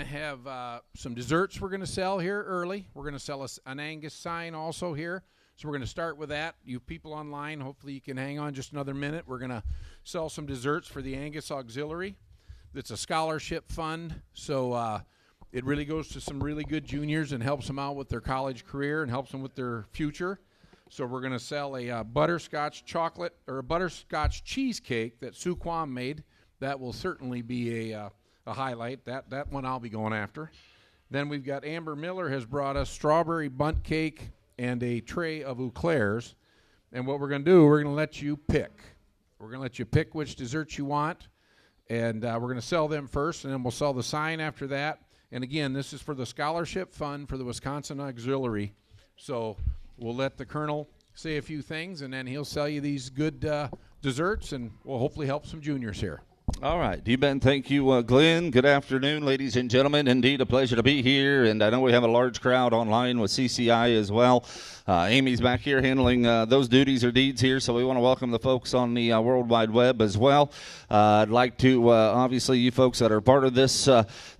to have some desserts we're going to sell here early. We're going to sell an Angus sign also here. So we're going to start with that. You people online, hopefully you can hang on just another minute. We're going to sell some desserts for the Angus Auxiliary. It's a scholarship fund, so it really goes to some really good juniors and helps them out with their college career and helps them with their future. So we're going to sell a butterscotch chocolate or a butterscotch cheesecake that Sue Kwam made. That will certainly be a highlight. That one I'll be going after. Then we've got Amber Miller has brought us strawberry bundt cake and a tray of eclairs. And what we're going to do, we're going to let you pick. We're going to let you pick which desserts you want. And we're going to sell them first, and then we'll sell the sign after that. And again, this is for the scholarship fund for the Wisconsin Auxiliary. So we'll let the colonel say a few things, and then he'll sell you these good desserts, and we'll hopefully help some juniors here. All right. You-Ben, thank you, Glenn. Good afternoon, ladies and gentlemen. Indeed, a pleasure to be here, and I know we have a large crowd online with CCI as well. Amy's back here handling those duties or deeds here, so we want to welcome the folks on the World Wide Web as well. I'd like to, obviously, you folks that are part of this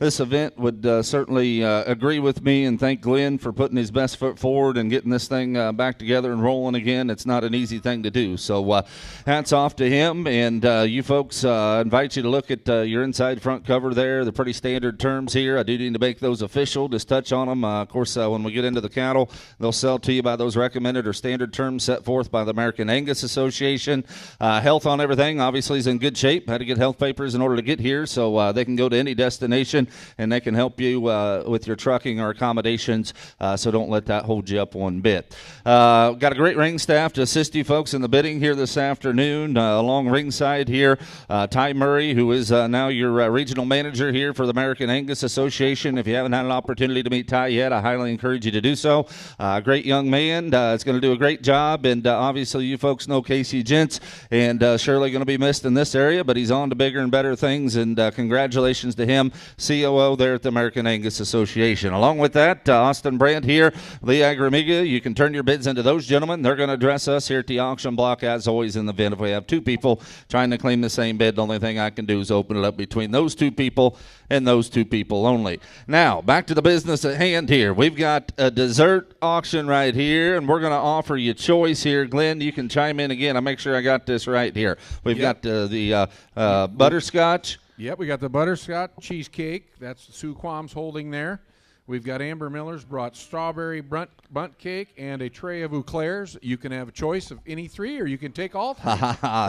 event would certainly agree with me and thank Glenn for putting his best foot forward and getting this thing back together and rolling again. It's not an easy thing to do, so hats off to him. And you folks, invite you to look at your inside front cover there. They're pretty standard terms here. I do need to make those official, just touch on them. Of course, when we get into the cattle, they'll sell to you by those recommended or standard terms set forth by the American Angus Association. Health on everything obviously is in good shape. Had to get health papers in order to get here, so they can go to any destination and they can help you with your trucking or accommodations, so don't let that hold you up one bit. Got a great ring staff to assist you folks in the bidding here this afternoon. Along ringside here, Ty Murray, who is now your regional manager here for the American Angus Association. If you haven't had an opportunity to meet Ty yet, I highly encourage you to do so. Great young man. It's going to do a great job, and obviously you folks know Casey Gents, and surely going to be missed in this area, but he's on to bigger and better things, and congratulations to him, COO there at the American Angus Association. Along with that, Austin Brandt here, Lee Agramiga, you can turn your bids into those gentlemen. They're going to address us here at the auction block, as always, in the event. If we have two people trying to claim the same bid, the only thing I can do is open it up between those two people and those two people only. Now, back to the business at hand here. We've got a dessert auction right here, and we're going to offer you choice here. Glenn, you can chime in again. I'll make sure I got this right here. We've got the butterscotch. Yep, we got the butterscotch cheesecake. That's Sue Kwam's holding there. We've got Amber Miller's brought strawberry bundt cake and a tray of eclairs. You can have a choice of any three, or you can take all three.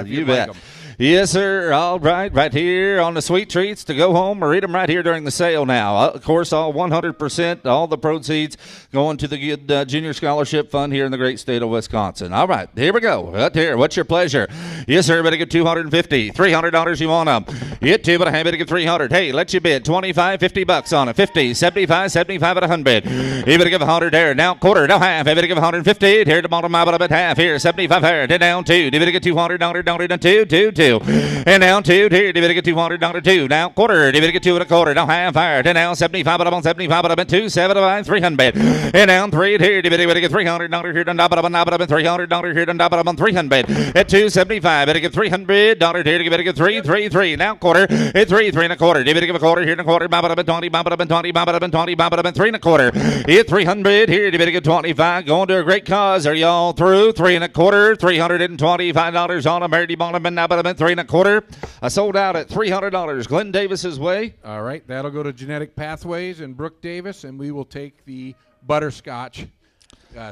You bet. Like yes, sir. All right here on the sweet treats to go home or eat them right here during the sale now. Of course, all 100%, all the proceeds going to the good Junior Scholarship Fund here in the great state of Wisconsin. All right, here we go. Right here. What's your pleasure? Yes, sir. Better get $250. $300 you want them. Get two, but I better get $300. Hey, let you bid. $25, $50 on it. $50, $75, $75 at $100. You better give $100 there. Now quarter, now half. You better give $150. Here to bottom, I bet half. Here, $75 here. Then down two. You better get $200. Down two. And down two. Here, you better get $200. Two. Now quarter. You better get two and a quarter. Now half higher. Then down 75. But I'm on 75. But I'm at 275. 300. And down three. Here, you better get $300 here. Done. But I'm $300 here. Done. But I'm on 300. At 275. Better get $300 here. You better get three. Now quarter. At three and a quarter. You better give a quarter here and a quarter. But I'm 20. But I'm 20. But I'm 20. But I'm 3 and a quarter. Hit 300 here. You better get 25. Going to a great cause. Are y'all through? 3 and a quarter. $325 on them. Mary Bonham now, but I'm 3 and a quarter. I sold out at $300. Glenn Davis's way. All right, that'll go to Genetic Pathways and Brooke Davis, and we will take the butterscotch.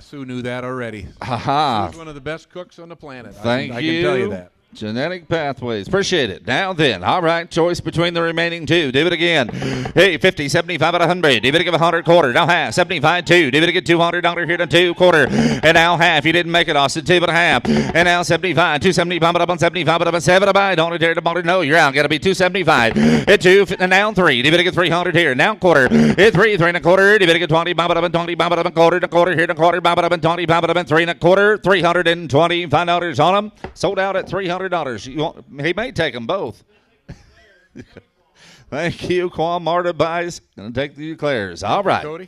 Sue knew that already. Sue's one of the best cooks on the planet. Thank you. I can tell you that. Genetic Pathways. Appreciate it. Now then. All right. Choice between the remaining two. Do it again. Hey, 50, 75 at 100. You better give 100 quarter. Now half. 75, 2. You better get $200 here to 2 quarter. And now half. You didn't make it, Austin. 2 but a half. And now 75. 275 but up on 75 but up on 7 to buy. Don't dare to bother. No, you're out. Got to be 275. At 2. And now 3. You better get 300 here. Now quarter. At 3 and a quarter. You better get 20. But up on 20. But up on quarter. Here to quarter. But up on 20. But up on 3 and a quarter. $325 on them. Sold out at $300. He may take them both. Thank you. Quam Marta buys. Going to take the eclairs. All right. Cody.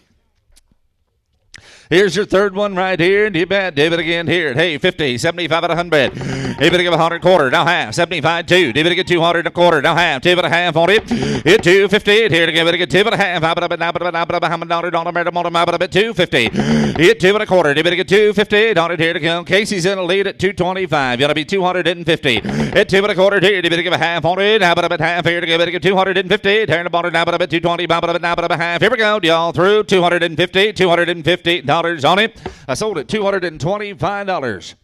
Here's your third one right here. You bet. David again here. Hey, 50, 75 at 100. Give it a 100 quarter, now half, 75 2. Give it a 200 and a quarter, now half, tip and a half on it. Hit 250 here to give it a tip and a half. How about $250. Hit 2 and a quarter, give it a 250 on it here to come. Casey's in the lead at 225. Got to be 250. Hit 2 and a quarter here, give it a half on it. How about half here to give it a 250. Turn the bottom, now about 220, now about half. Here we go, y'all through $250 on it. I sold it $225.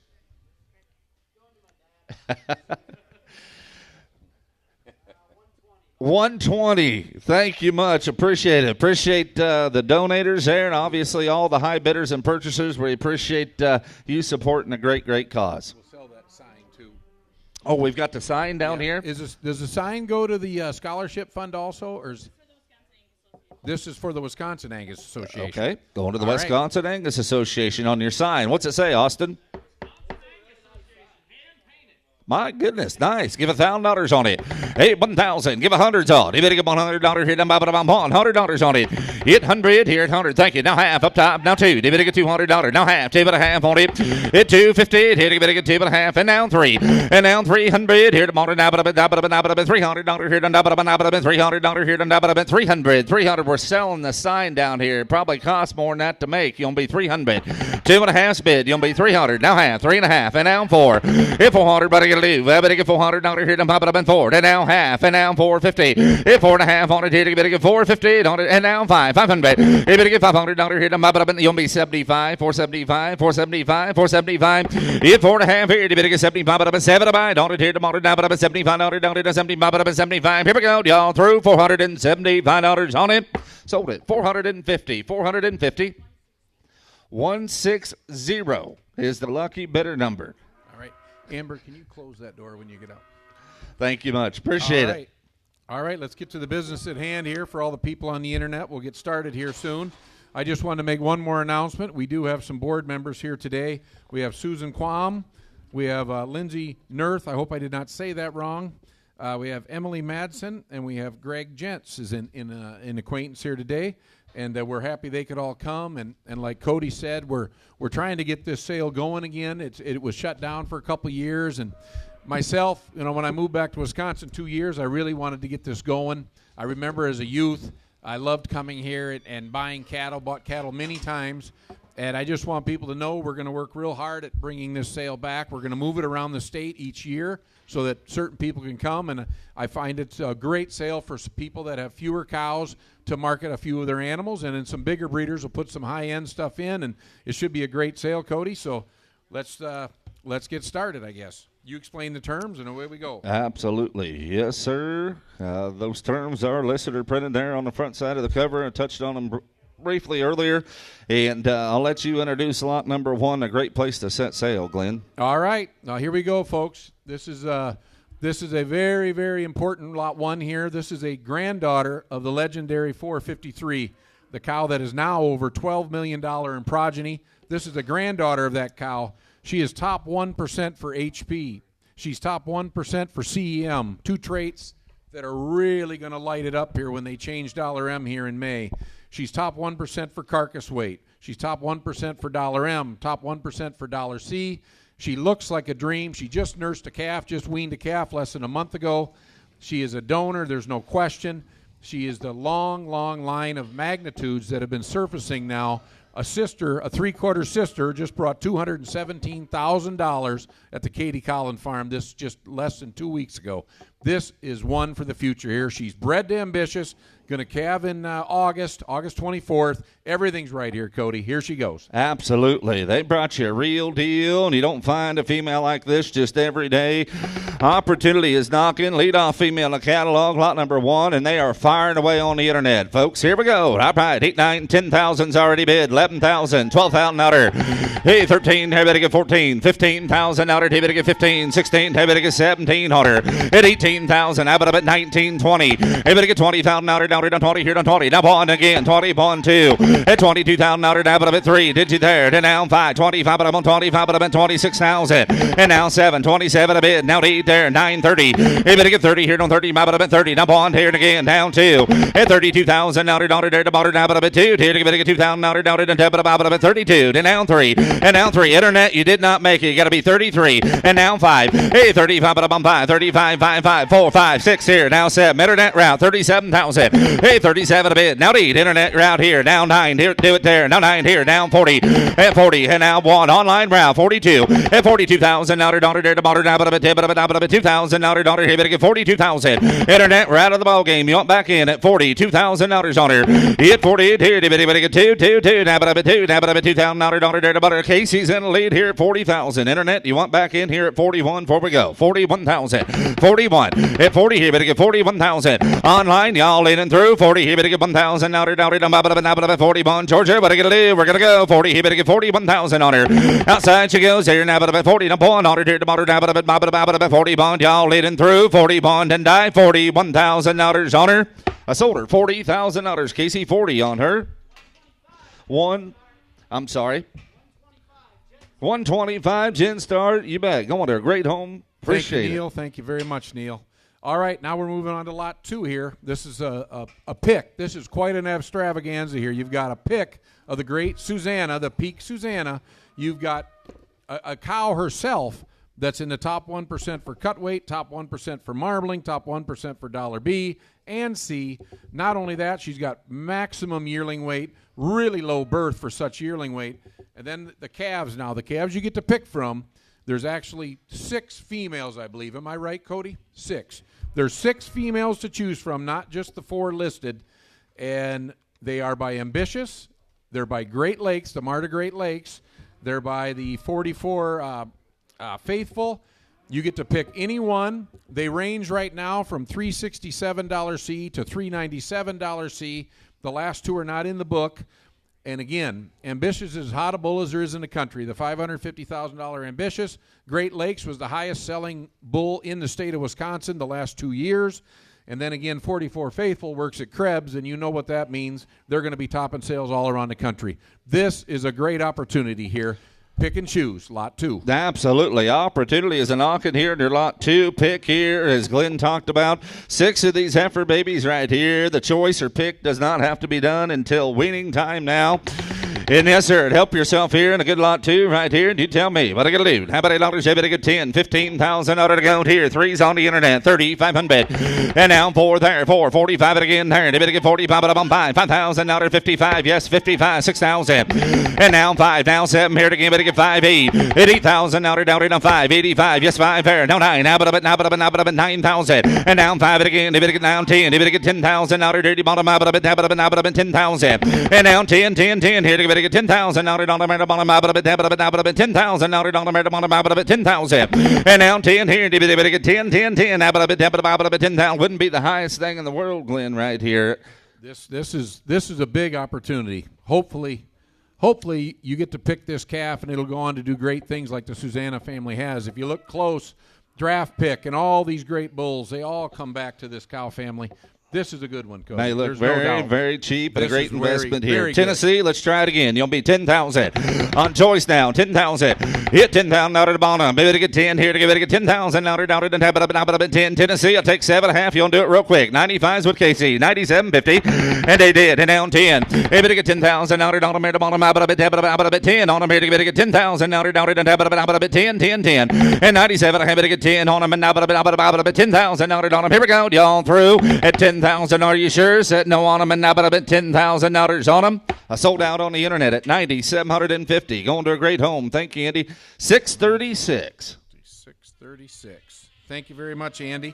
120. Thank you much. Appreciate it. Appreciate the donators there, and obviously all the high bidders and purchasers. We appreciate you supporting a great cause. We'll sell that sign too. Oh, we've got the sign down here. Does the sign go to the scholarship fund also, or this is for the Wisconsin Angus Association? Okay, going to the Wisconsin Angus Association on your sign. What's it say, Austin? My goodness, nice. Give $1,000 on it. Hey, 1,000. Give $100 on it. You better give $100 here. $100 on it. Hit 100 here at 100. Thank you. Now half up top. Now 2. You better get $200. Now half. Tip and a half on it. Hit 250. Here you better get tip and a half. And now 3. And now 300 here tomorrow. Now $300 here. $300 here. $300. We're selling the sign down here. It probably costs more than that to make. You'll be $300. 2 and a half bid. You'll be $300. Now half. 3 and a half. And now 4. Hit 400. Buddy. Do. I better get $400 here to pop it up and 4. And now half. And now 450. Hit 4 and a half on it here. You better get 450 on it. And now 500. You better get $500 here to pop it up and you'll be 75. 475. 475. 475. Hit 4 and a half here. You better get 75 up and 7 on it here tomorrow. Now up at $75 down to 75 up and 75. Here we go, y'all. Through $475 on it. Sold it. 450. 450. 160 is the lucky bidder number. Amber, can you close that door when you get out? Thank you much. Appreciate it. All right, let's get to the business at hand here for all the people on the internet. We'll get started here soon. I just want to make one more announcement. We do have some board members here today. We have Susan Quam. We have Lindsay Nerth. I hope I did not say that wrong. We have Emily Madsen, and we have Greg Gents is in acquaintance here today. And we're happy they could all come. And like Cody said, we're trying to get this sale going again. It was shut down for a couple of years. And myself, when I moved back to Wisconsin 2 years, I really wanted to get this going. I remember as a youth, I loved coming here and buying cattle, bought cattle many times. And I just want people to know we're going to work real hard at bringing this sale back. We're going to move it around the state each year so that certain people can come. And I find it's a great sale for people that have fewer cows to market a few of their animals. And then some bigger breeders will put some high-end stuff in. And it should be a great sale, Cody. So let's get started, I guess. You explain the terms, and away we go. Absolutely. Yes, sir. Those terms are listed or printed there on the front side of the cover. I touched on them briefly earlier, and I'll let you introduce lot number 1, a great place to set sail, Glenn. All right. Now, here we go, folks. This is a very, very important lot 1 here. This is a granddaughter of the legendary 453, the cow that is now over $12 million in progeny. This is a granddaughter of that cow. She is top 1% for HP. She's top 1% for CEM, 2 traits that are really going to light it up here when they change $M here in May. She's top 1% for carcass weight. She's top 1% for $M, top 1% for $C. She looks like a dream. She just nursed a calf, just weaned a calf less than a month ago. She is a donor, there's no question. She is the long line of magnitudes that have been surfacing now. A 3/4 sister just brought $217,000 at the Katie Collin farm this just less than 2 weeks ago. This is one for the future here. She's bred to ambitious, going to calve in August 24th. Everything's right here, Cody. Here she goes. Absolutely. They brought you a real deal, and you don't find a female like this just every day. Opportunity is knocking. Lead-off female in the catalog, lot number 1, and they are firing away on the internet, folks. Here we go. All right, 8, 9, 10,000's already bid. 11,000, 12,000 out her. Hey, 13, hey, better get 14. 15,000 out her. Hey, better get 15. 16, hey, better get 17 on her. At 18,000, how about at 19, 20. Hey, better get 20,000 out her. Down here, down 20, here, down 20. Now bond again. 20, bond 2. At 22,000 out her. Now but at 3. Did you there? And now 5. 25, but I'm on 25, but I'm at 26,000. And now 7. 27 a bid. Now 8 there. 9:30. Hey, better get 30 here, down 30. Now but I'm at 30. Now bond here and again. Down 2. At 32,000 out her. Down there to bottom. Now but I'm at 2. Here to better get 2,000 out her. Down to 32, and now 3, and now 3. Internet, you did not make it. You got to be 33, and now 5. Hey, 35, 35, 5, 4, 5, 6 here. Now 7. Internet route, 37,000. Hey, 37 a bit. Now 8. Internet route here. Now 9. Here, do it there. Now 9 here. Now 40. At 40. And now 1. Online route, 42. At 42,000. Now there to monitor. Now 2,000. Now here. Better get 42,000. Internet, we're out of the ball game. You want back in at $42,000 on her. Hit 48 here. Better get 2. Now 2,000. There to butter. Casey's in the lead here at 40,000. Internet, you want back in here at 41. Before we go. 41,000. 41. At 40 here. Better get 41,000. Online, y'all in and through. 40 here. Better get 1,000. Now 41. Georgia, better get a lead. We're going to go. 40 here. Better get 41,000 on her. Outside she goes here. Now 40. Now bond on her here. Tomorrow. Now 40 bond. Y'all leading through. 40 bond and die. $41,000 on her. I sold her $40,000. Casey, 40 on her. 125. Jen Star, you bet. Going to a great home. Appreciate Thank you, Neil. Thank you very much, Neil. All right, now we're moving on to lot 2 here. This is a pick. This is quite an extravaganza here. You've got a pick of the great Susanna, the peak Susanna. You've got a cow herself that's in the top 1% for cut weight, top 1% for marbling, top 1% for dollar B and C. Not only that, she's got maximum yearling weight, really low birth for such yearling weight. And then the calves now. The calves you get to pick from, there's actually 6 females, I believe. Am I right, Cody? 6. There's 6 females to choose from, not just the 4 listed. And they are by Ambitious. They're by Great Lakes, the Marta Great Lakes. They're by the 44 Faithful. You get to pick any one. They range right now from $367 C to $397 C. The last 2 are not in the book. And again, Ambitious is as hot a bull as there is in the country. The $550,000 Ambitious. Great Lakes was the highest selling bull in the state of Wisconsin the last 2 years. And then again, 44 Faithful works at Krebs, and you know what that means. They're going to be topping sales all around the country. This is a great opportunity here. Pick and choose, lot 2. Absolutely. Opportunity is a knocking here in your lot 2. Pick here, as Glenn talked about. 6 of these heifer babies right here. The choice or pick does not have to be done until weaning time now. And yes, sir, help yourself here in a good lot 2 right here. And you tell me, what I got to do? How about $8? You better get 10, 15,000 out to go here. 3's on the internet, 3,500. And now 4 there, 4, 45 again there. You better get 45 out of 5,000 out of 55. Yes, 55, 6,000. And now 5, now 7 here again. Better get 5, 8. 8,000 out of 5, 85. Yes, 5 there. Now 9, now about 9,000. And now 5 again. You better get down 10. You better get 10,000 out of dirty bottom. About 10,000. And now 10 here to get 10,000 now $10,000 now $10,000 and now 10 here to get 10 10,000 wouldn't be the highest thing in the world, Glenn, right here. This is a big opportunity. Hopefully you get to pick this calf and it'll go on to do great things like the Susanna family has. If you look close, Draft Pick and all these great bulls, they all come back to this cow family. This is a good one, Coach. They look very cheap and a great investment very, here. Very Tennessee, good. Let's try it again. You'll be 10,000 on choice now. 10,000. Hit 10,000 out of the bottom. Maybe to get 10 here to get 10,000 out of 10. Tennessee, I'll take 7.5. You'll do it real quick. 95's with Casey. 97.50. And they did. And down 10. Maybe to get 10,000 out of the bottom. About a bit 10 on them here to get 10,000 out of 10. And 97. I have to get 10 on them. And now about 10,000 out of them. Here we go. Y'all through at 10,000. Are you sure? Set no on them and now about $10,000 on them. I sold out on the internet at 9,750. Going to a great home. Thank you, Andy. 636. 636. Thank you very much, Andy.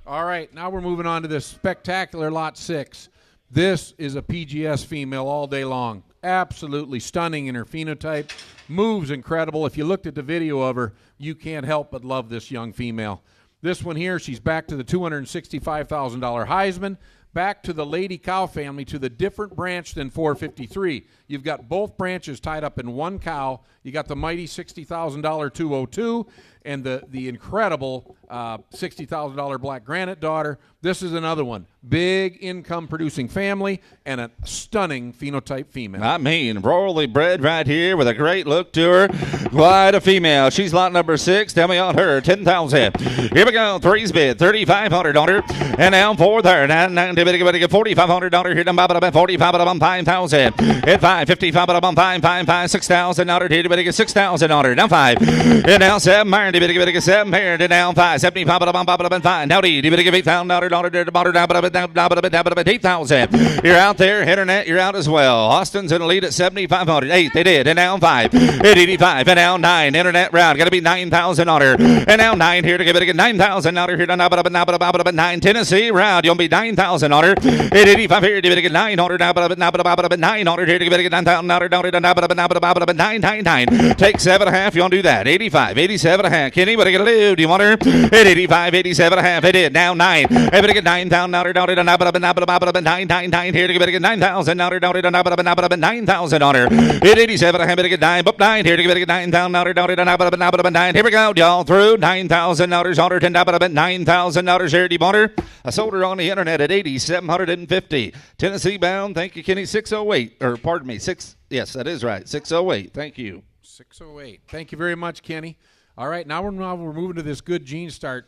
All right, now we're moving on to this spectacular lot 6. This is a PGS female all day long. Absolutely stunning in her phenotype. Moves incredible. If you looked at the video of her, you can't help but love this young female. This one here, she's back to the $265,000 Heisman, back to the Lady Cow family, to the different branch than 453. You've got both branches tied up in one cow. You got the mighty $60,000 202 and the incredible $60,000 black granite daughter. This is another one. Big income producing family and a stunning phenotype female. I mean, royally bred right here with a great look to her. Quite a female. She's lot number 6. Tell me on her. 10,000. Here we go. 3's bid. 3,500 on her. And now 4 there. Now $4,500 here. About 45 of them. 5,000. At 5. 55 of them. 5. 6,000 on her. Here to get 6,000 on her. Now 5. And now 7. Here to get 7 here. And now 5. 75 of them. 5. Now D. You better give $8,000 there to bother down, but 8,000. You're out there. Internet, you're out as well. Austin's in the lead at 7,500. 8, they did. And now 5. At 85. And now 9. Internet round. Got to be 9,000 on her. And now 9 here to give it again. 9,000 on her. Here to 9. Tennessee round. You'll be 9,000 on her. At 85 here to give it again. 900. Now 900 here to give it again. 9,000 999. Take 7.5. You want to do that? 85. 87.5. Kenny, what are you going to do? Do you want her? At 85. 87.5. They did. Now 9. Everybody get 9,000 now 999 here to give it again 9,000 now 9,000 on her. Hit 87 I get 9 up 9 here to give it again 9,000 9 here we go y'all through 9,000 on her 9,000 here do you want her? I sold her on the internet at 8,750 Tennessee bound. Thank you Kenny. 608 or pardon me 6 yes that is right 608. Thank you 608. Thank you very much Kenny. All right, now we're moving to this good gene start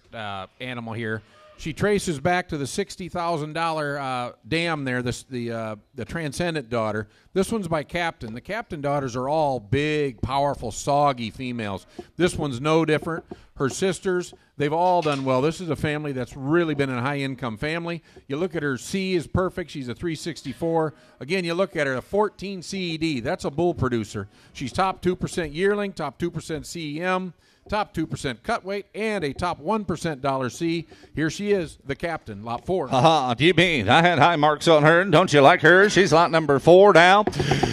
animal here. She traces back to the $60,000 dam there, the Transcendent daughter. This one's by Captain. The Captain daughters are all big, powerful, soggy females. This one's no different. Her sisters, they've all done well. This is a family that's really been a high-income family. You look at her, C is perfect. She's a 364. Again, you look at her, a 14 CED. That's a bull producer. She's top 2% yearling, top 2% CEM. Top 2% cut weight, and a top 1% dollar C. Here she is, the Captain, lot 4. Do you mean? I had high marks on her. Don't you like her? She's lot number 4 now.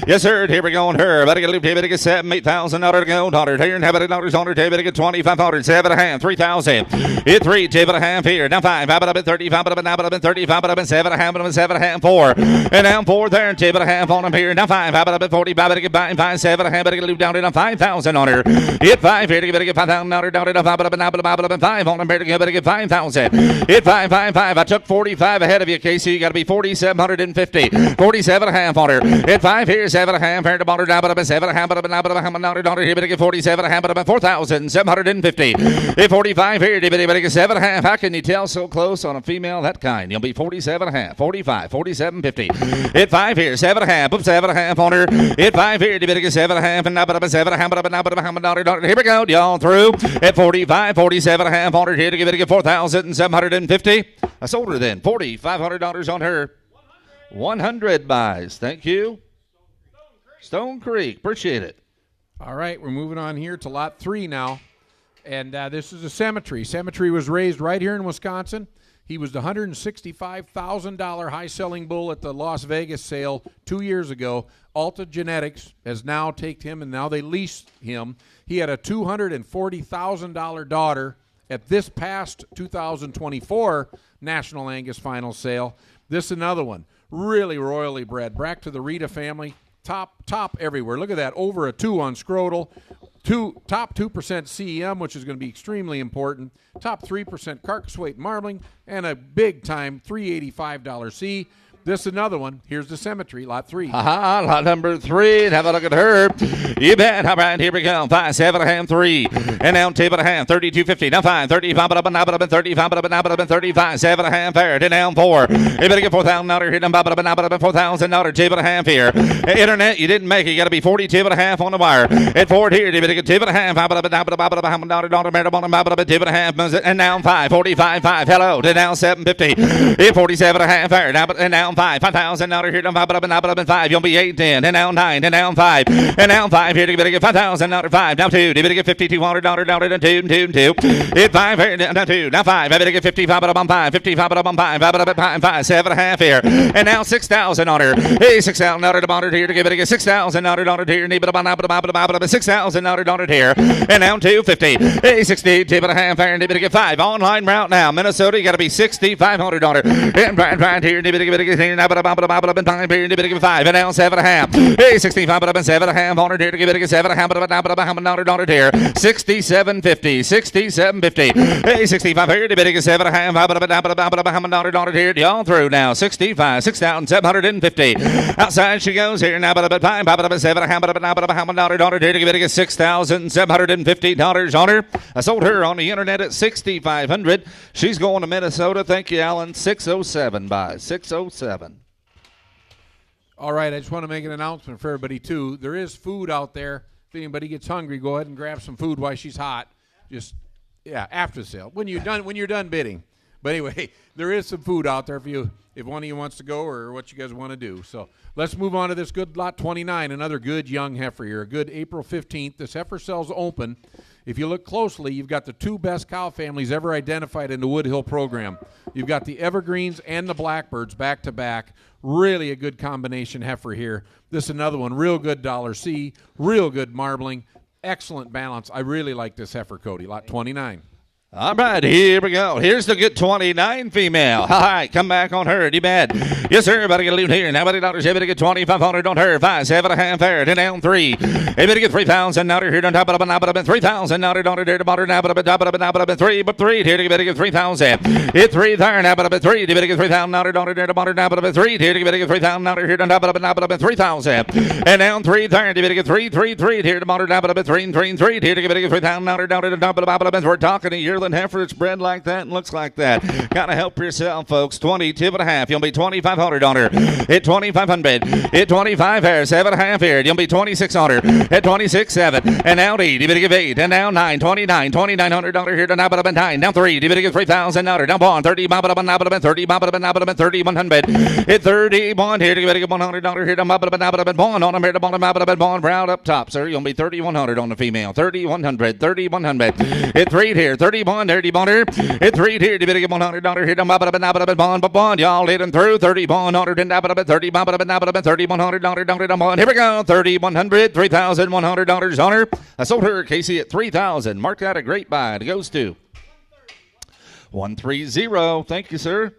Yes, sir. Here we go on her. Better get 7, 8,000 to go. Daughter here and have it dollars on her. Better get 2,500, 7.5, 3,000. Hit 3, 7.5 here. Now 5. I've been 35, but I've been 35, but I've been 7.5, 4. And now 4 there, 7.5 on them here. Now 5. I've been 40, better get 5, 7.5, better get down to 5,000 on her. Hit 5 here to get 5,000 down to 5 on them. Better get 5,000. Hit 5. I took 45 ahead of you, Casey. You got to be 4,750. 47.5 on her. Hit 5 here, 7.5 here to bother down, but 7.5, but here, better get 47.5, but 4,750. Hit 45 here, better get 7.5. How can you tell so close on a female that kind? You'll be 47.5, 45, 47.50. Hit 5 here, 7.5, up 7.5 on her. Hit 5 here, better get 7.5, and now, but 7.5, here we go, y'all through. At 45, 47.5 on her here to give it again 4,750. I sold her then. $4,500 on her. 100 buys. Thank you. Stone Creek. Appreciate it. All right, we're moving on here to lot 3 now. And this is a cemetery. Cemetery was raised right here in Wisconsin. He was the $165,000 high-selling bull at the Las Vegas sale 2 years ago. Alta Genetics has now taken him, and now they lease him. He had a $240,000 daughter at this past 2024 National Angus Final sale. This is another one, really royally bred. Back to the Rita family, top everywhere. Look at that, over a 2 on scrotal. Top 2% CEM, which is going to be extremely important. Top 3% carcass weight marbling, and a big-time $385 C. This is another one. Here's the cemetery, lot 3. Lot number 3. Have a look at her. You bet. All right, here we go. 5, 7.5, 3. And now 2.5, 32.50. Now 5, 35, but 35, but 35, 7.5 there. And now 4. You better get $4,000 here. $4,000, 2.5 here. Internet, you didn't make it. You got to be 42.5 on the wire. At 4 here, you better get 2.5. And now 5, 45, 5. Hello. To now 7.50. 47.5 there. And now 5,000 here. 5. You'll be 8, 10. And now 9. And now 5. And now 5 here. You better get 5,000. 5. Now 2. You better get $5,200 down to 2. Hit 5 here. Now 2. Now 5. I better get 55. 5. 55. 5. 7.5 here. And now 6,000 on her. Hey, $6,000 here to give it again. $6,000 here. Need $6,000 here. And now 250. Hey, 60. 2.5 here. Need to get 5. Online route now. Minnesota, you got to be $6,500. And right here. Need to get here now, but a time period to get 5 and now 7.5. Hey, 65, but 7.5 on it here to give it a 7.5, but $1 here. 67.50, 67.50. Hey, 65 here to get a 7.5, but $1 here. Y'all through now. 65, 6,750. Outside she goes here now, but time, but 7.5, but $1 here to give it a $6,750 on her. I sold her on the internet at $6,500. She's going to Minnesota. Thank you, Alan. 607 by 607. All right, I just want to make an announcement for everybody, too. There is food out there. If anybody gets hungry, go ahead and grab some food while she's hot. Just, after the sale. When you're done bidding. But anyway, there is some food out there if one of you wants to go or what you guys want to do. So let's move on to this good lot 29, another good young heifer here. A good April 15th. This heifer sells open. If you look closely, you've got the two best cow families ever identified in the Woodhill program. You've got the Evergreens and the Blackbirds back to back. Really a good combination heifer here. This is another one. Real good $C. Real good marbling. Excellent balance. I really like this heifer, Cody. Lot 29. All right, here we go. Here's the good 29 female. All right, come back on her. You bad. Yes, sir. About to get a loot here. Now, $20, better get 2,500 on her. 5, 7.5 there. Then down 3. Hey, better get 3,000. Now here on top of it. 3,000. Now on there. Now but 3. But 3. Here to get 3,000. Hit 3 there. Now but 3. Better get 3,000. Now on there. Now but 3. Here to get 3,000. Now here on top of it. 3,000. And down 3 there. Better get 3. Here to now but 3. Here to get 3,000. Now down to the top of it. We're talking a year. Heifer that's bred like that and looks like that. Gotta help yourself, folks. 22.5. You'll be 2,500 on her. Hit 2,500. Hit 25 here. 7.5 here. You'll be 2,600. Hit 26.7. And now 8. You better give 8. And now 9. 29. $2,900 here to now but 9. Now 3. You better give 3,000 now. Down 1. 30. 30. 3,100. Hit 31 here to get $100 here to now but 1 on them here to bottom brown up top, sir. You'll be 3,100 on the female. 3,100. 3,100. Hit 3 here. 31. Dirty Bonner. Hit 3 here. You better get $100 here. Bond. Y'all hitting through. 3,100. 3,100. Here we go. 3,100. $3,100 on her. I sold her, Casey, at 3,000. Mark that a great buy. It goes to 130. Thank you, sir.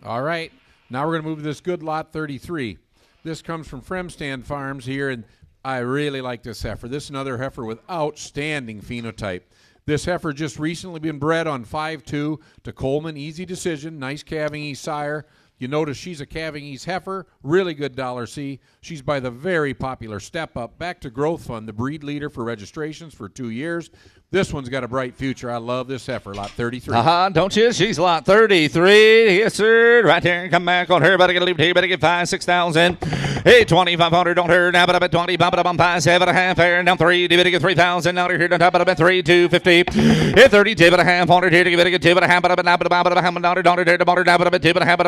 All right. Now we're going to move to this good lot 33. This comes from Fremstand Farms here, and I really like this heifer. This is another heifer with outstanding phenotype. This heifer just recently been bred on 5-2 to Coleman. Easy decision. Nice calving ease sire. You notice she's a calving ease heifer. Really good $C. She's by the very popular Step Up Back to Growth Fund, the breed leader for registrations for 2 years. This one's got a bright future. I love this heifer, lot 33. Don't you? She's lot 33. Yes, sir. Right there. Come back on her. Better get a leave here. Better get 5, 6,000. Hey, 2,500 on her. Now, but 20. Bump it up on 5, 7.5 there. Now 3. Better get 3,000. Now here on top of 3, 250. Hey, 30. 2.5 on her. Here to get 2.5. But now,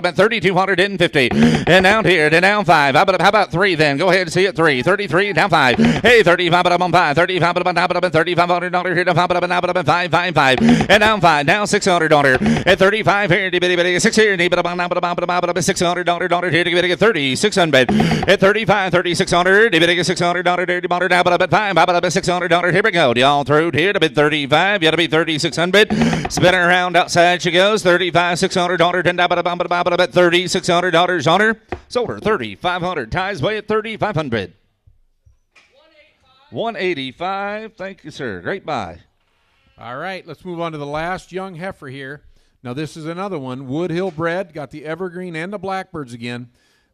but 3,250. And down here. Then down 5. How about 3 then? Go ahead and see it. 3. 33. Down 5. Hey, 35. But on 5. 35. But now, but $3,500 here. 555 and down 5 now 600 on her at 35 here to 6 here $600 here to get 3,600 at 35 3,600 to 600 now but 5 $600 here we go y'all through here to be 35 you to be 3,600 spinning around outside she goes 35 $600 and about $3,600 on her sold her 3,500 ties way at 3,500 185. Thank you, sir. Great buy. All right, let's move on to the last young heifer here. Now, this is another one. Woodhill bred, got the Evergreen and the Blackbirds again.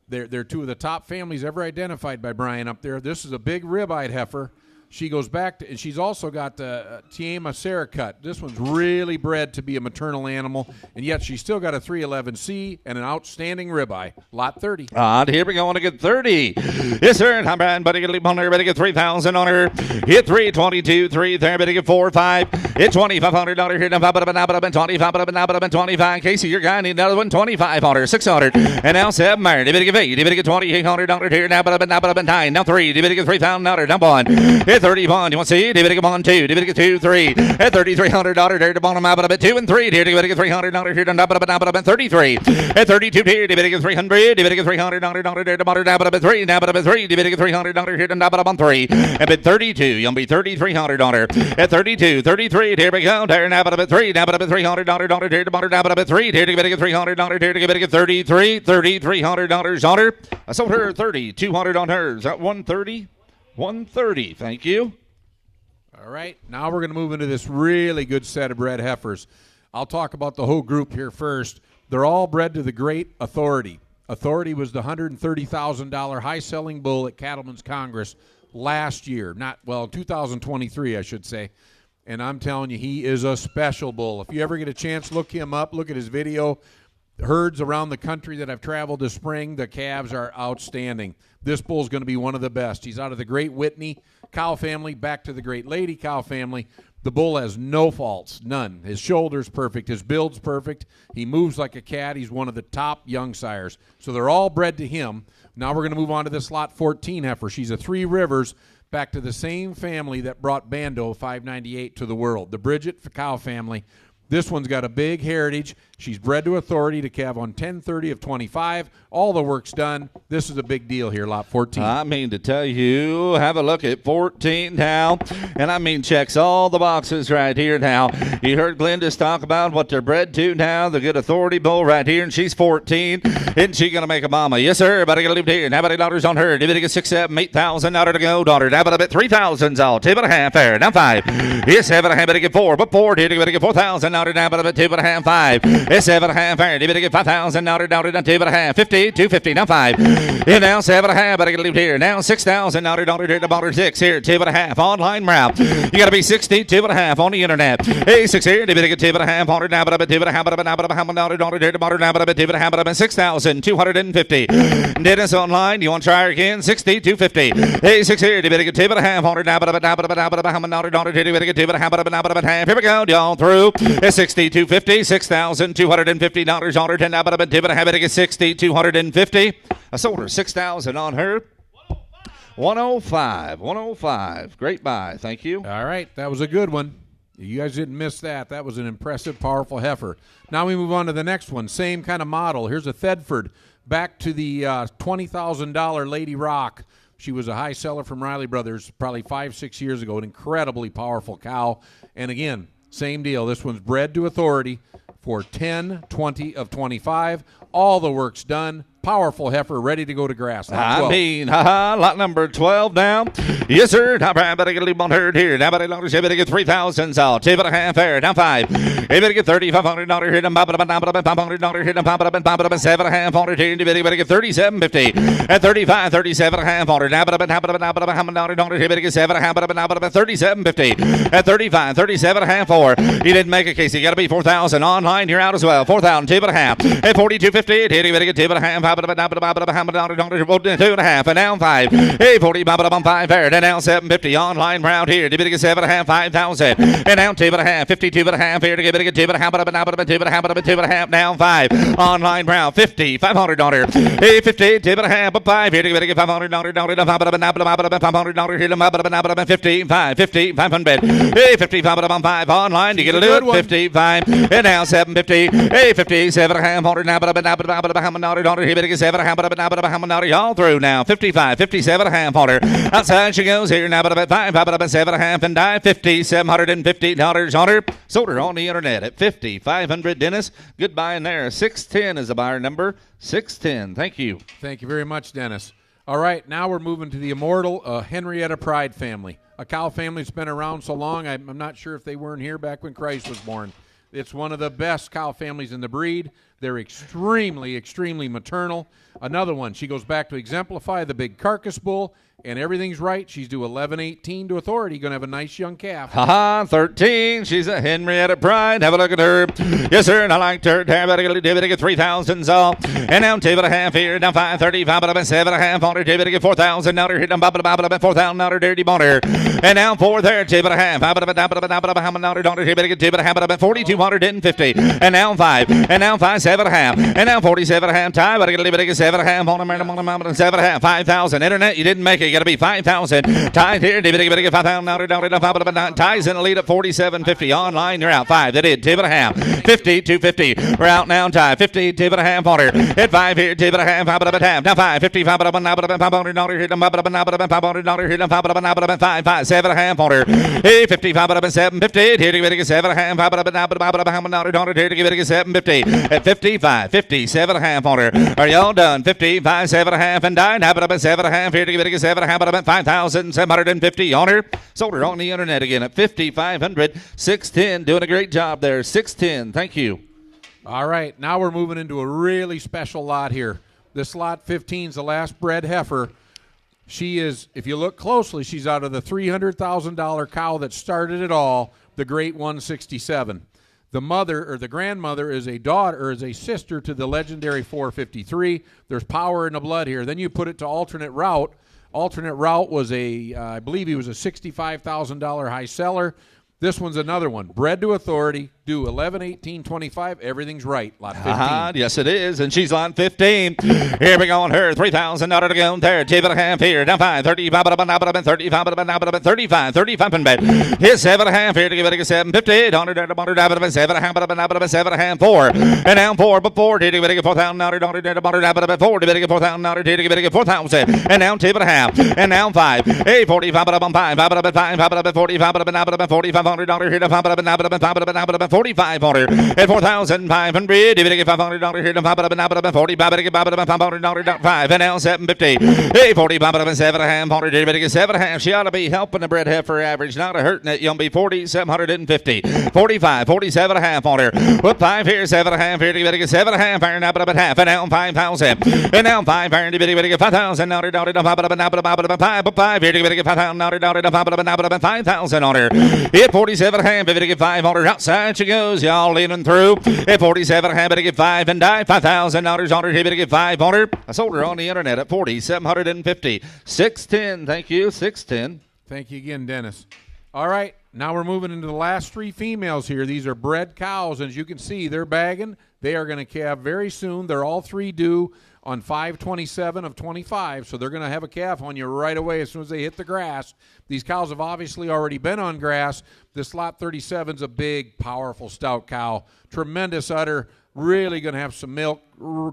They're two of the top families ever identified by Brian up there. This is a big rib-eyed heifer. She goes back to, and she's also got the Tiama Saracut. This one's really bred to be a maternal animal, and yet she's still got a 311C and an outstanding ribeye. Lot 30. Here we go on to get 30. Yes, sir. I'm Brian, buddy. Get on her. Better get 3,000 on her. Hit 3, 22, 3 there. Better get 4, 5. Hit $2,500 here. Now, 25. Casey, your guy need another one. 25 on her. 600. And now 7. You better get 8. You better get $2,800 here. Now, but 9. Now 3. You better get $3,000. Now 1. At 31, you want to see? David get 1, 2. David get 2, 3. At $3,300, there to bottom out of it. 2 and 3. David get $300 here down about 33. At 32, here David get 300. David get $300 there to bottom down about 3. Down about 3. David get $300 here down about 3. And at 32, you'll be $3,300. At 32, 33, here we go. There now about 3. Now about $300 here to bottom down about 3. Here to get $300 here to get $3,300 on her. I sold her 3,200 on hers. At 130. 130. Thank you. All right. Now we're going to move into this really good set of bred heifers. I'll talk about the whole group here first. They're all bred to the great Authority. Authority was the $130,000 high-selling bull at Cattlemen's Congress last year. 2023, I should say. And I'm telling you, he is a special bull. If you ever get a chance, look him up. Look at his video. Herds around the country that I've traveled this spring, the calves are outstanding. This bull's going to be one of the best. He's out of the Great Whitney cow family, back to the Great Lady cow family. The bull has no faults, none. His shoulder's perfect. His build's perfect. He moves like a cat. He's one of the top young sires. So they're all bred to him. Now we're going to move on to this Lot 14 heifer. She's a Three Rivers, back to the same family that brought Bando 598 to the world, the Bridget cow family. This one's got a big heritage. She's bred to Authority to calve on 10/30 of 25. All the work's done. This is a big deal here, Lot 14. I mean to tell you, have a look at 14 now. And I mean checks all the boxes right here now. You heard Glenn just talk about what they're bred to now. The good Authority bull right here, and she's 14. Isn't she going to make a mama? Yes, sir. But I got to leave here. Now, about $8 on her. Did it get 6, 7, 8,000 out to go, daughter. Now, about 3,000's all. 2.5 there. Now 5. Yes, 7.5. Better get 4. But 4. Did it get 4,000 out now, about 2.5, 5. Yes, 7.5 there. Did it get 5,000 out down to 2.5. 50, 250. Now 5. Yeah, now 7.5. Better get leave here. Now 6,000 out to the bottom 6 here. 2.5 online route. You got to be 62.5 on the internet. Hey, 6 here. Did it get 2.5 on now, about 2.5, about now, about 2.5, 6,250. Dennis online. You want to try her again? 62.50. Hey, 6 here. Did it get 2.5 on now, about 2.5. Here we go. Y'all through. 62.50. $6,250 on her. 10 now, about 2.5. It gets 6,250. I sold her 6,000 on her. 105. 105. Great buy. Thank you. All right. That was a good one. You guys didn't miss that. That was an impressive, powerful heifer. Now we move on to the next one. Same kind of model. Here's a Thedford. Back to the $20,000 Lady Rock. She was a high seller from Riley Brothers probably 5-6 years ago. An incredibly powerful cow. And again, same deal. This one's bred to Authority for 10/20 of 25. All the work's done. Powerful heifer, ready to go to grass. I mean, lot number 12 now. Yes, sir. Now, I better get a leave on herd here. Now, better get 3,000 out. 2.5 there. Now 5. You better get $3,500 here. $500 here. $7.5 on it here. You better get 37.50. At 35, 37.5 on it. Now, $100 here. Better get 7.5. 37.50. At 35, 37.5 for. You didn't make a case. You got to be 4,000 online. You're out as well. 4,000, 2.5. At 42.50. Here you better get 2.5. 2.5 and now 5. Hey, 40 5 there. And now 750 online round here. You better get 7.5, 5,000. And now 2.5, 52.5 here to get 2.5 now 5 online round 50, 500 on here. Hey, 50, 2.5, 5 here to get $500 here to 55, 50, 500. Hey, 55 5 online. You get a little 55 and now 750. Hey, 57.5 now here. Better get 7.5 all through now. 55, 57.5 on her. Outside she goes here now, about 5, about 7.5 and die. $750 on her. Sold her on the internet at 5,500. Dennis, good buy in there. 610 is the buyer number. 610. Thank you. Thank you very much, Dennis. All right, now we're moving to the immortal Henrietta Pride family. A cow family that's been around so long, I'm not sure if they weren't here back when Christ was born. It's one of the best cow families in the breed. They're extremely, extremely maternal. Another one, she goes back to exemplify the big carcass bull, and everything's right. She's due 11/18 to Authority. Going to have a nice young calf. 13. She's a Henrietta Pride. Have a look at her. Yes, sir, and I liked her. Better get 3,000 all. And now 2.5 here. Now 535, but 7.5 on her. Better get 4,000 now. Here, down 4,000 now. Dirty boner. And now 4 there. 2.5. Better get 2.5. 4,250. And now 5. And now 5. 7.5. And now 47.5 tie. But I got to leave it at 7.5 on a 7.5. 5,000. Internet, you didn't make it. You got to be 5,000. Tied here. David, 5,000. Ties in the lead at 47.50. Online, you're out. 5. They did. 2.5. 50. 250. We're out now. Tie. 50. 2.5 on her. Hit 5 here. 2.5. 5.5. Now 5. 50. 5.5. Hit them. 5.5. Hit them. 5. 7.5 on her. Hey, 55 up and 750. Here to get 7.5. Here to get 750. At 55, 57.5 on her. Are y'all done? 55, 7.5 and 9. Have it up at 7.5. Here to get 7.5 up at 5,750 on her. Sold her on the internet again at 5,500. 610. Doing a great job there. 610. Thank you. All right. Now we're moving into a really special lot here. This lot 15 is the last bred heifer. She is, if you look closely, she's out of the $300,000 cow that started it all, the Great 167. The mother or the grandmother is a daughter or is a sister to the legendary 453. There's power in the blood here. Then you put it to alternate route. Alternate route was I believe he was a $65,000 high seller. This one's another one. Bred to authority. Do 11, 18, 25. Everything's right. Lot 15. Yes, it is. And she's on 15. Here we go on her. $3,000 to go there. 2.5 here. Down 5. 35. 35. 35 and bet. Here's 7.5 here to give it a 750. 7.5. 4. And down 4. But 4. Here to give it a 4,000. 4. To give it a 4,000. Here to give it a 4,000. And now 2.5. And now 5. Hey, 45. 5. 45. 45. Here to 5. 45 on her at 4,500. If you get $500 here to 45, 5 and now 750. Hey, 45 7.5. If you get 7.5, she ought to be helping the bred heifer average, not a hurting it. You'll be 4,750. 45, 47.5 on her. Put 5 here, 7.5 here to get 7.5. Iron up at half and now 5,000. And now 5 iron to get 5,000. 5 here to get 5,000. 5,000 on her. Hit 47.5. If you get 5 on her outside. She goes, y'all leaning through at 47. Happy to get 5 and die. $5,000 on her. Happy to get 5 on her. I sold her on the internet at 4,750. 610. Thank you. 610. Thank you again, Dennis. All right, now we're moving into the last 3 females here. These are bred cows, and as you can see, they're bagging. They are going to calve very soon. They're all 3 due on 5/27 of 25, so they're going to have a calf on you right away as soon as they hit the grass. These cows have obviously already been on grass. This lot 37 is a big, powerful, stout cow. Tremendous udder, really going to have some milk,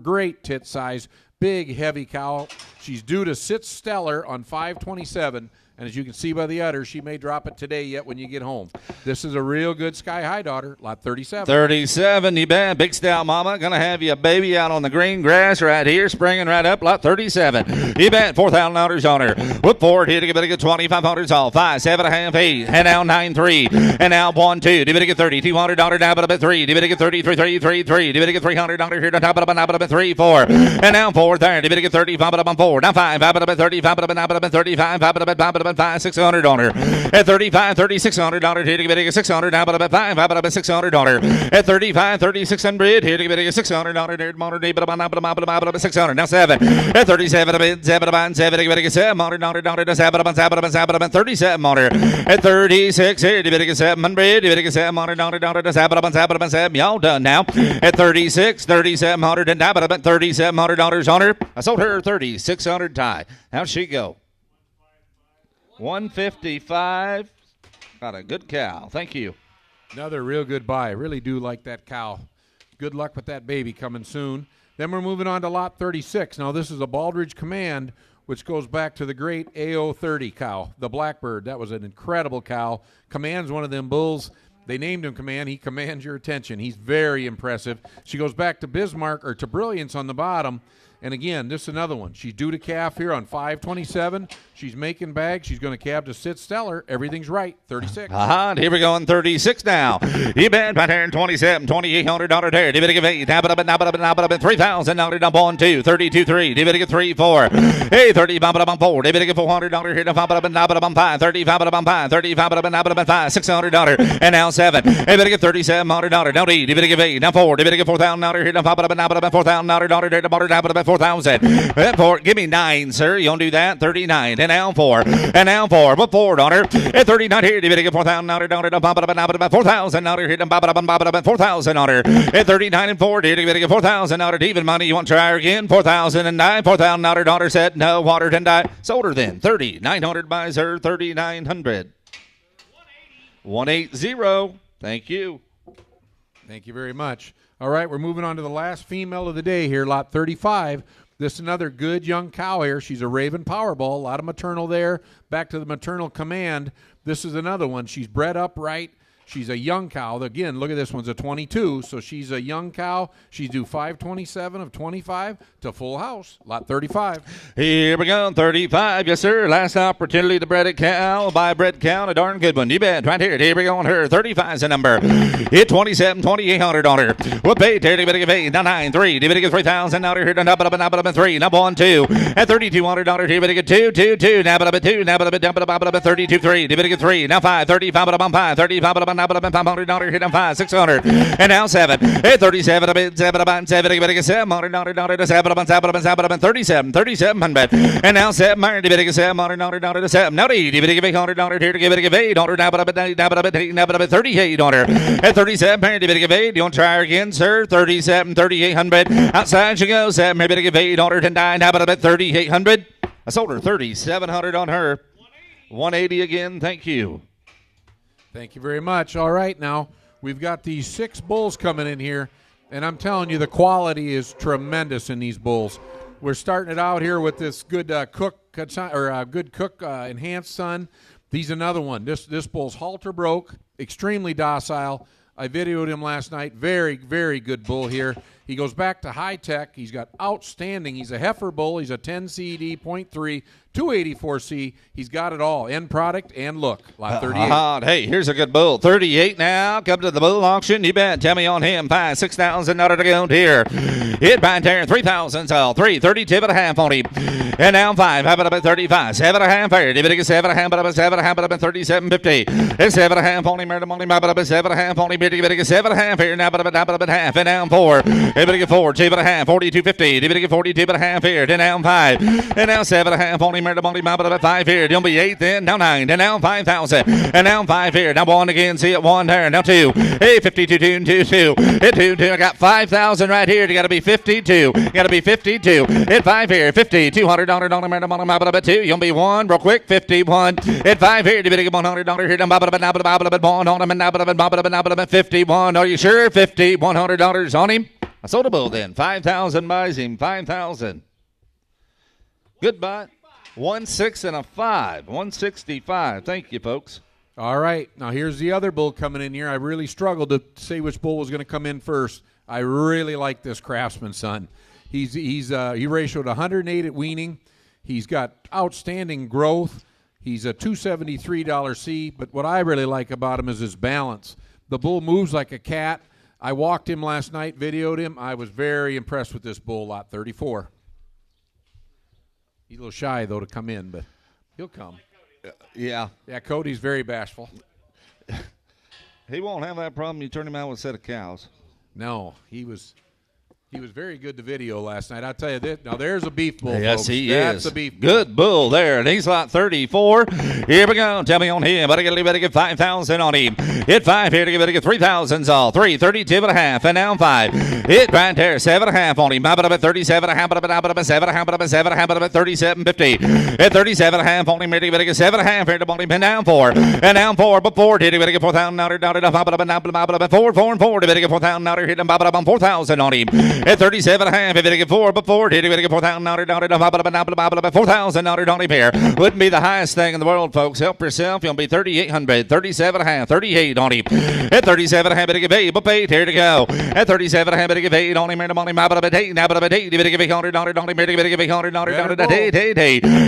great tit size, big, heavy cow. She's due to sit stellar on 5/27. And as you can see by the udder, she may drop it today yet when you get home. This is a real good Sky High daughter, lot 37. 37, you bet. Big stout mama. Going to have you a baby out on the green grass right here, springing right up, lot 37. You bet. $4,000 on her. Whoop forward here to get a 2,500 all. 5, 7.5, 8. And now 9, 3. And now 1, 2. Do you get 30? $200 down but a 3. Do you get 30? 3, 3, 3, 3. Do you get $300 here to top of a 3, 4. And now 4, 30. Do you get 30? 5 4. Now 5, 5 30, 5 35, 5 $600 on her at 35, $3,600 here to get a $600 now, but about 5, about $600 at 35, $3,600 here to get a $600 here tomorrow day, but about $600 now 7 at 37, 7 to get a $700 37 on her at 36 here to get a $700 to get a $700 y'all done now at 36, $3,700 and about $3,700 on her. I sold her 3,600 tie. How'd she go? 155. Got a good cow. Thank you. Another real good buy. Really do like that cow. Good luck with that baby coming soon. Then we're moving on to lot 36. Now this is a Baldridge Command, which goes back to the great AO30 cow, the Blackbird. That was an incredible cow. Command's one of them bulls. They named him Command. He commands your attention. He's very impressive. She goes back to Bismarck or to Brilliance on the bottom. And again, this is another one. She's due to calf here on 5/27. She's making bags. She's going to calve to sit stellar. Everything's right. 36. Here we go on 36 now. You bet. Pattern 27, $2,800 there. Did it give 8? Now, but $3,000 up on 2. 32, 3. Did it get 3, 4? Hey, 35 up on 4. Did it get $400 here to 5 up on 5. 35 up on 5. 35 up on 5. $600 and now 7. Hey, did it get $3,700? Now 8. Did it give 8? Now 4. Did it get $4,000 here to 5 up on $4,000 there to 4 4,000. At 4, give me 9, sir. You don't do that. 39. And now 4. And now 4. But 4 on her. At 39 here. Do you get 4,000 on her? 4,000 on her. Hit them. 4,000 on her. At 39 and 4. Do you get 4,000 on her? Even money. You want to try her again? 4,009. 4,000 on her. Daughter said no. Water didn't die. Sold her then. 3,900 buys her. 3,900. 180. Thank you. Thank you very much. All right, we're moving on to the last female of the day here, lot 35. This is another good young cow here. She's a Raven Powerball. A lot of maternal there. Back to the maternal command. This is another one. She's bred upright. She's a young cow. Again, look at this one's a 22, so she's a young cow. She's due 527 of 25 to full house, lot 35. Here we go, 35, yes, sir. Last opportunity to bred a cow. Buy a bred cow, a darn good one. You bet, right here. Here we go on her. 35 is the number. Hit 27, 2,800 on her. We'll pay, Terry, give it, 9, 3. Give it, 3,000 on her. Here, up, 3. Number 1, 2. At 3,200 on her. Here, give it, 2, 2, 2. Now, up, 2. Now, up, 32, 3. Give it, 3. Now, 5, 35, 5, 35, 500 hit on 5, 600, and now 7, 37, a bit 7, about 7, $700, 3,700, and now 7, $700, 7, now 8, $800 here to give it, $800, now but 38 on her, at 37, $8, you want to try her again, sir, 37, 3,800, outside she goes, 7, $800, and 9, now but 3,800, I sold her 3,700 on her, 180 again, thank you. Thank you very much. All right, now we've got these 6 bulls coming in here, and I'm telling you the quality is tremendous in these bulls. We're starting it out here with this good cook enhanced son. He's another one. This bull's halter broke, extremely docile. I videoed him last night. Very, very good bull here. He goes back to high tech. He's got outstanding. He's a heifer bull. He's a 10 CD, 0.3, 284C. He's got it all. End product and look. Lot 38. Hey, here's a good bull. 38 now. Come to the bull auction. You bet. Tell me on him. 5, 6,000 to go here. Hit by Terry. 3,000. So 332 and a half on him. And now 5. How about 35? 7.5 fair. Did it get 7.5? But 7.5. But 37.50. It's 7.5 on him. Murder money. But 7.5 on him. Did it get 7.5 here? Now but half. And now 4. Did it get 4? 2.5. 42.50. Did it get 42 and a half here? And now 5. And now 7.5 on him. Murder money. But 5 here. Don't be 8 then. Now 9. And now 5,000. And now 5 here. Now 1 again. See it 1 there. Now 2. Hey, 52, 2, 2, 2. Hit 2, 2. I got 5,000 right here. You got to be 52. Got to be 52. Hit 5 here. 50. $200 on 2. You'll be 1 real quick. 51. Hit 5 here. You better get $100 here. Now 51. Are you sure? 50. $100 on him. I sold a bull then. 5,000 buys him. 5,000. Goodbye. 1.6 and a 5. 165. Thank you, folks. All right. Now here's the other bull coming in here. I really struggled to say which bull was going to come in first. I really like this Craftsman son. He ratioed 108 at weaning. He's got outstanding growth. He's a $273 C, but what I really like about him is his balance. The bull moves like a cat. I walked him last night, videoed him. I was very impressed with this bull, lot 34. He's a little shy, though, to come in, but he'll come. Yeah. Yeah, Cody's very bashful. He won't have that problem. You turn him out with a set of cows. No, he was very good to video last night. I'll tell you this. Now, there's a beef bull, yes, folks. He That's is. a beef good bull there, and he's lot 34. Here we go. Tell me on him. Better get 5,000 on him. Hit 5 here to get 3,000. All 332 and a half, and now 5. Hit right there 7.5 on him. How about 37 and a half? About 37.50. Hit 37 and a half on him. Here to get 7.5 here to him. And now 4. And now 4. But 4 did he get 4,000 on him? 4 to get 4,000 on him. Hit him 4,000 on him. At 37 and a half, if it get 4, but 4, did it get 4,000 on 4,000 on him here. Wouldn't be the highest thing in the world, folks. Help yourself. You'll be 3,800, 37 and a half, 38 on him. At 37 and a half, it get 8, but 8 here to go. At 37 and a half, it get 8 on him. Now but 8, now but 8, if it get 800 on him, it get 800 on him.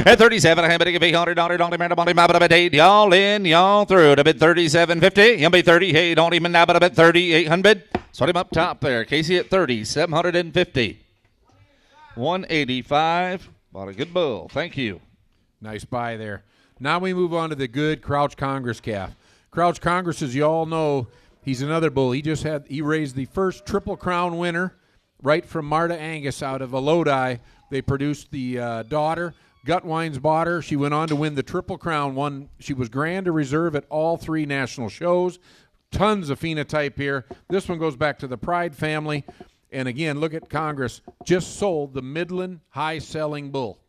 At 37 and a half, it get 800 on him. But 8, y'all in, y'all through. At 37.50, you'll be 38 on him, and now but 3,800. Start him up top there. Casey at 30, 750. 185. Bought a good bull. Thank you. Nice buy there. Now we move on to the good Crouch Congress calf. Crouch Congress, as you all know, he's another bull. He raised the first Triple Crown winner right from Marta Angus out of Lodi They produced the daughter. Gutwines bought her. She went on to win the Triple Crown. She was Grand Reserve at all 3 national shows. Tons of phenotype here. This one goes back to the Pride family. And again, look at Congress. Just sold the Midland high-selling bull.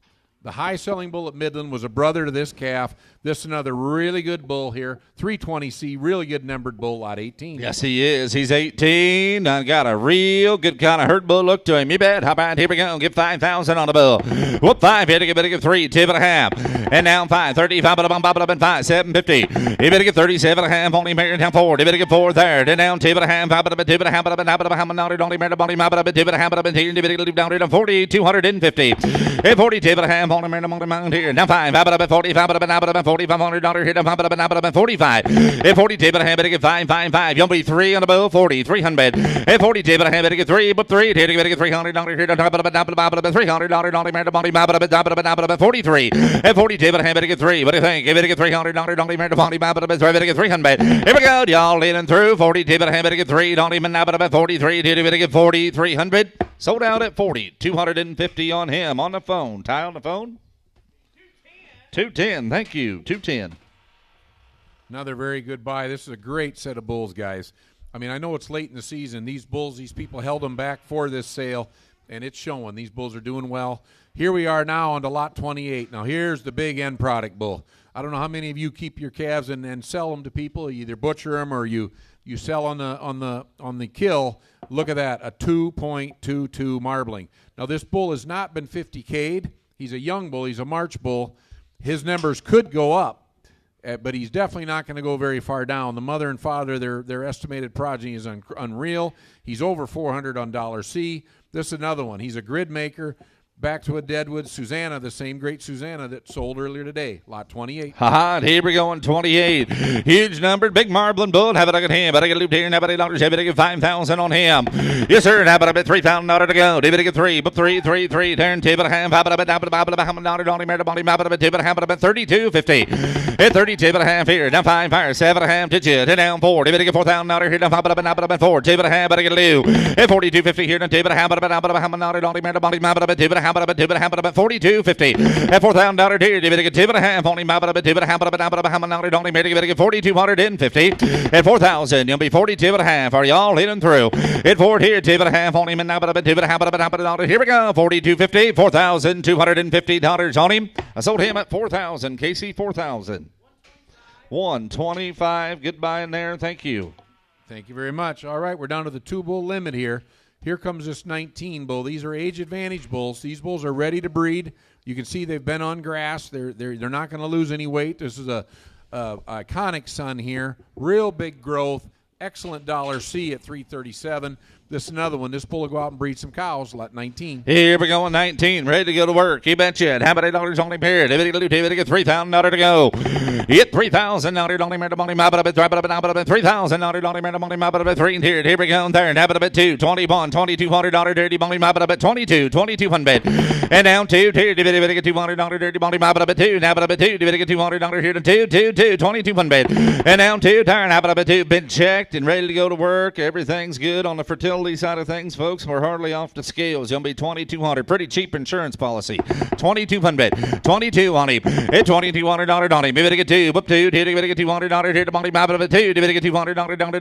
The high-selling bull at Midland was a brother to this calf. This is another really good bull here. 320C, really good numbered bull, lot 18. Yes, he is. He's 18. Got a real good kind of herd bull look to him. You bet. How about here we go. Give 5,000 on the bull. Whoop, 5. Here to give 3. Tip and a half. And down 5. 35. And 5. 750. You better get 37 and a half. Only married down 4. You better get 4 third. And down tip and a half. 5. Tip and a half. Only married body. Tip and a half. You better leave down to 40. 250. 40. Tip and a half. Only married here. Now 5. 45. $4,500 hit up 45. At 40 table, I better get 5. You'll be 3 on the bow, 40, 300. At 40 table, I better get 3, but 3. Here to get $300 hit on top of $300 only married body, 43. At 40 table, I better get 3. What do you think? You better get $300 only married body, better get 300. Here we go, y'all leaning through. 40 table, I better get 3. Don't even now, but 43. Here to get 40, 300. Sold out at 40, 250 on him on the phone. Ty on the phone. 210, thank you, 210. Another very good buy. This is a great set of bulls, guys. I mean, I know it's late in the season. These bulls, these people held them back for this sale, and it's showing. These bulls are doing well. Here we are now on to lot 28. Now, here's the big end product bull. I don't know how many of you keep your calves and sell them to people. You either butcher them or you sell on the kill. Look at that, a 2.22 marbling. Now, this bull has not been 50K'd. He's a young bull. He's a March bull. His numbers could go up, but he's definitely not going to go very far down. The mother and father, their estimated progeny is unreal. He's over 400 on $C. This is another one. He's a grid maker. Back to a Deadwood Susanna, the same great Susanna that sold earlier today, lot 28. Here we go on 28. Huge numbered, big marbling bull. Have it look at him. But I get looped here. Now, but $8. Have it get 5,000 on him. Yes, sir. Now, but I bet $3,000 to go. David get 3. But 3. Turn table and a half. Have it about $100 only married body. Map about table and a half. About 32.50. At 30 table and a half here. Down 5 fire. 7 and a half. Did you? Down 4. David get $4,000 here. Down 5 about 4. Table and a half. But I get Lou. At 42.50 here. Down table and a half. About $100 only married body. Map about table and a half. About 42.50. At $4,000 deer, you better get 2 and a half. Only $2 and a half. Only better get 4,250. At 4,000, you'll be 42 and a half. Are y'all leading through? At 4 here, 2 and a half. Only $2 and a half. Here we go. 42.50. $4,250 on him. I sold him at 4,000. Casey, 4,000. 125. Goodbye in there. Thank you. Thank you very much. All right, we're down to the 2-bull limit here. Here comes this 19 bull. These are age advantage bulls. These bulls are ready to breed. You can see they've been on grass. They're not going to lose any weight. This is a iconic son here. Real big growth. Excellent $C at 337. This is another one. This bull will go out and breed some cows. Lot 19. Here we go on 19. Ready to go to work. You betcha. How about $8 only paired? David get $3,000 to go. Get $3,000 only married money. $3,000 only married money. 3 here. Here we go. There. Have it about 2. 21. $2,200 dirty money. About 22. 2,200. And down 2. Here. David get $200 dirty money. About 2. Now about 2. David get $200 here to 2. 2,200. And down 2. Turn. Have about 2. Been checked and ready to go to work. Everything's good on the fertility side of things, folks. We're hardly off the scales. You'll be 2,200. Pretty cheap insurance policy. 2,200. 22 on him. At $2,200 on him. Maybe to get 2. Whoop 2. Here to get $200 here to money. Map of 2. Maybe to get $200 down to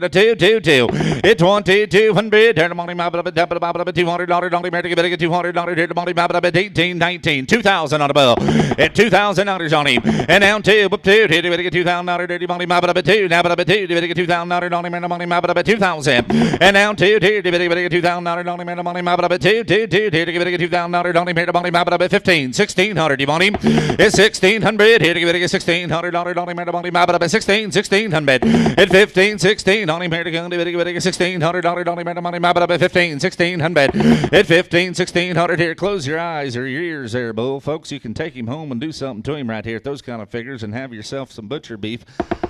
2. At 2,200. Turn to money. Map of $200 only. Maybe to get $200 here to money. Map of 18, 19. 2,000 on the bill. At $2,000 on him. And down 2. Whoop 2. Here to get $2,000 dirty money. Map of 2. Now but 2. Maybe to get $2,000 on him. Money. Map of 2,000. And down 2. Here to get $2,000 only made a money map up 2 here to get $2,000 only made a money map up 1,600. You want him? It's 1,600 here to get $1,600 only made a money map up 1,600 at 15,16 only made a gun to get $1,600 only made a money map up 1,500 at 1,500 here. Close your eyes or your ears there, bull folks. You can take him home and do something to him right here at those kind of figures and have yourself some butcher beef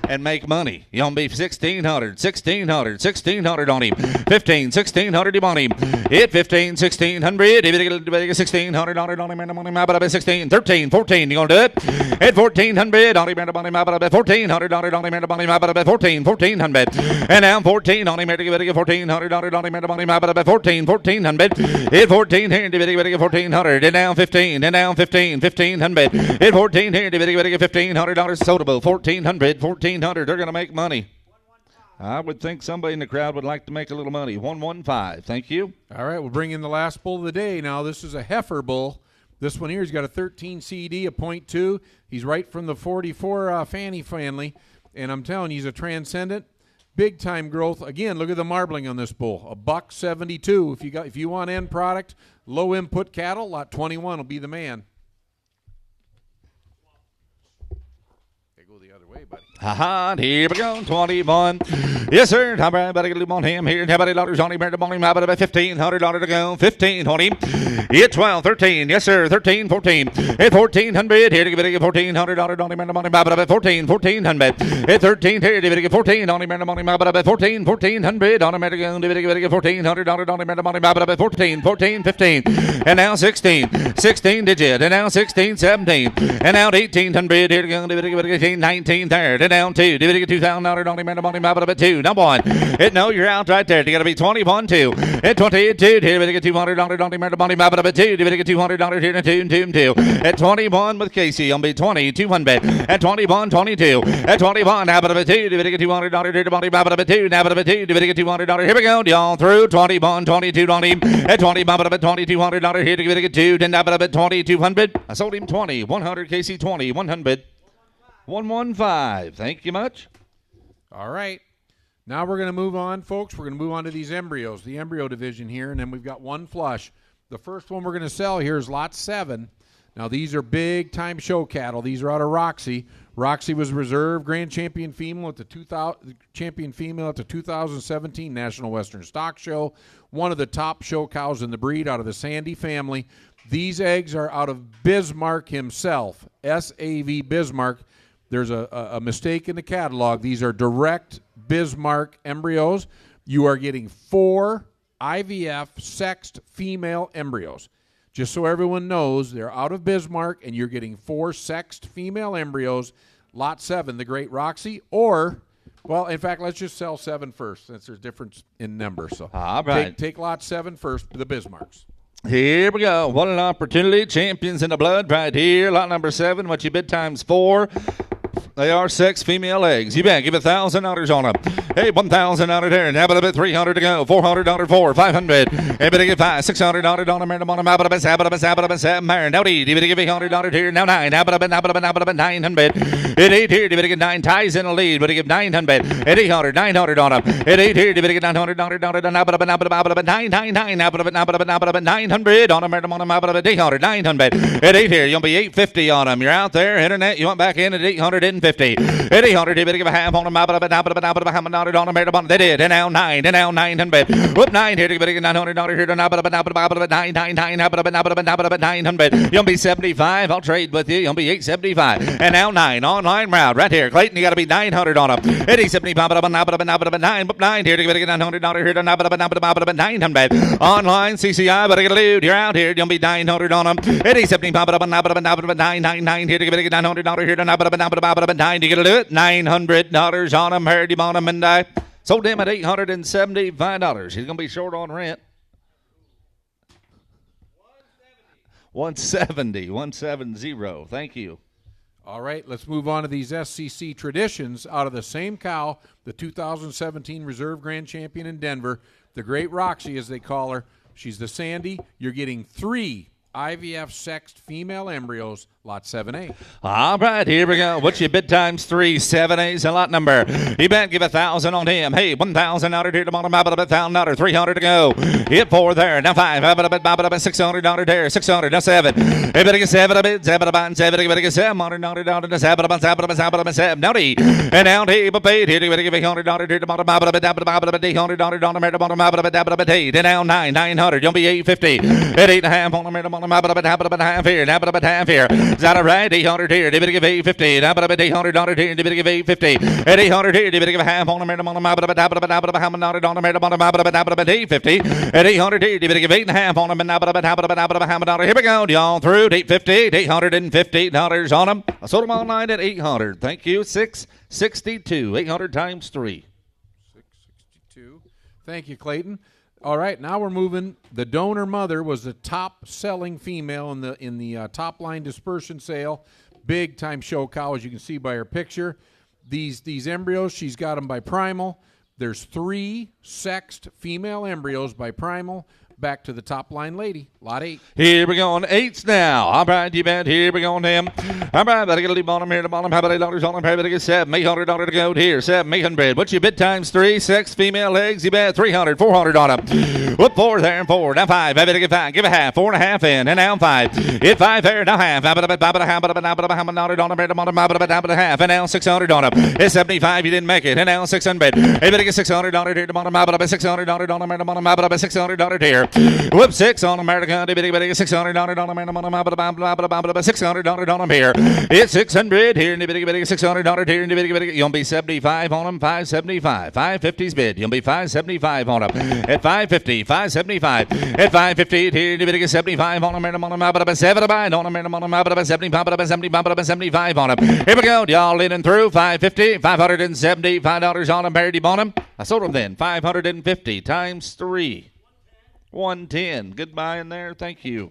and make money. You want beef 1,600 on him. 1,500 $1,600 you want him. Hit 15, $1,600. If you get $1,600 on him, money, my about 16, 13, 14. You gonna do it? Hit $1,400 on him, money, my about $1,400 on him, money, my about 14, 1,400. And now 14 on him, $1,400 on him, money, my about 14, 1,400. Hit 14 here, $1,400. And now 15, and now 15, 1,500. Hit 14 here, $1,500 soda bowl, 1,400, 1,400. They're gonna make money. I would think somebody in the crowd would like to make a little money. 115. Thank you. All right, we'll bring in the last bull of the day. Now, this is a heifer bull. This one here, he's got a 13 CD, a .2. He's right from the 44 Fanny family. And I'm telling you, he's a transcendent, big-time growth. Again, look at the marbling on this bull. $172. If you want end product, low input cattle, lot 21 will be the man. The other way, buddy. Here we go, 21. Yes, sir. How about I get a little on him here? How about $1 on him? How about $1,500 to go? 15 on him. Hit 12, 13. Yes, sir. 13, 14. Hit 1,400. Here to give it a $1,400 on him. About 14, 1,400. Hit 13 here. Give it a 14 on him. About 14, 1,400 on him. Give it a $1,400 on him. About 14, 14, 15. And now 16. 16 digit. And now 16, 17. And now 1,800. Here to go. Give it a 19 there. And down 2. Give it a $2,000 on him. About 2. Now 1. Hit no, you're out right there. You got to be 21, 2. Hit 22. Here to get $200 on him. About 2. Give it a $200 here. 2. At 21 with Casey. On be 20, 200. At 21, 22. At 21. Now about 2. Give it a $200 here. About 2. Now about 2. Give it a $200. Here we go. Y'all through 21, 22 on him. At 20, about $2,200 here to give it a 2. Then about 2,200. I sold him 20, 100. Casey 20, 100. 115. Thank you much. All right. Now we're going to move on, folks. We're going to move on to these embryos, the embryo division here, and then we've got one flush. The first one we're going to sell here is lot 7. Now, these are big-time show cattle. These are out of Roxy. Roxy was reserve grand champion female at the 2017 National Western Stock Show. One of the top show cows in the breed out of the Sandy family. These eggs are out of Bismarck himself, S-A-V Bismarck. There's a mistake in the catalog. These are direct Bismarck embryos. You are getting 4 IVF sexed female embryos. Just so everyone knows, they're out of Bismarck, and you're getting 4 sexed female embryos. Lot 7, the Great Roxy, or, well, in fact, let's just sell 7 first, since there's difference in numbers. So all right. Take lot 7 first, the Bismarcks. Here we go. What an opportunity. Champions in the blood right here. Lot number 7. What you bid times 4. They are 6 female eggs. You bet. Give $1,000 on them. Hey, $1,000 there. Now about $300 to go. $400 for 500. Hey, better get $600 on them. Now about 7. Now you better give $100 here. Now 9. Now about 900. At 8 here. You better get 9 ties in the lead. Better give 900. At 800. 900 on them. At 8 here. You better get $900. Now about 999. Now about 900 on them. Now about 800. 900. At 8 here. You'll be 850 on them. You're out there. Internet. You went back in at 850. At 800, you better give a half on them. They did. And now 9. And now 900. Whoop, 9 here. You better get $900 here. 900. You'll be 75. I'll trade with you. You'll be 875. And now 9. Online round right here. Clayton, you got to be 900 on them. At 875. 9. Whoop, 9 here. You better get $900 here. 900. Online CCI. Better get a loot. You're out here. You'll be 900 on them. At 875. 999 here. You better get $900 here. 9, you gonna do it? $900 on him. Heard him on him, and I sold him at $875. He's gonna be short on rent. 170. Thank you. All right, let's move on to these SCC traditions out of the same cow, the 2017 Reserve Grand Champion in Denver, the Great Roxy, as they call her. She's the Sandy. You're getting 3 IVF sexed female embryos, lot 7A. All right, here we go. What's your bid times 3? 7A's a lot number. You bet. Give $1,000 on him. Hey, $1,000 here to bottom. $1,000. 300 to go. Hit 4 there. Now 5. $600 there. 600. Now 7. Hey, better get 7. 7. You better get $700. 7. Now 8. And now 8. But paid here. You better give $100 here to bottom. $800 on the bottom. 8. And now 9. 900. You'll be 850. At 8.5 on the on a half here. Now but a half here. Is that all right? 800 here. Did give 850. Now but $800 here. Did give 850. At 800 here. Did give a half on a minute on a map. But how many on a minute on a map. But 850. At 800 here. Did give 8.5 on a minute. But how many. Here we go. Y'all through. $850. $850 on them. I sold them online at 800. Thank you. 662. 800 times 3. 662. Thank you, Clayton. All right, now we're moving. The donor mother was the top-selling female in the top line dispersion sale. Big time show cow, as you can see by her picture. These embryos, she's got them by Primal. There's 3 sexed female embryos by Primal. Back to the top line lady, lot 8. Here we go on 8s now. All right, you bet. Here we go on them. All right, better get a lead on them here. The bottom, how about $8 on them? How about get $700 to go here? 800. What's your bid times 3? 6 female legs. You bet 300, 400 on them. Whoop, 4 there and 4. Now 5. I better get 5. Give a half. 4.5 in. And now 5. Hit 5 there. Now half. How about a half on them? Half. And now 600 on them. It's 75. You didn't make it. And now 600. I better get $600 here. The bottom, how about $600 on them? $600 here. Whoop, 6 on America. $600 on them. $600 on them here. It's 600 here. $600 here. You'll be 75 on them. 575. 550's bid. You'll be 575 on them. At 550. 575. At 550 here. 75 on them. 75 on them. 75 on them. Here we go. Y'all in and through. 550. $575 on them. Parity on them. I sold them then. 550 times 3. 110. Goodbye in there. Thank you.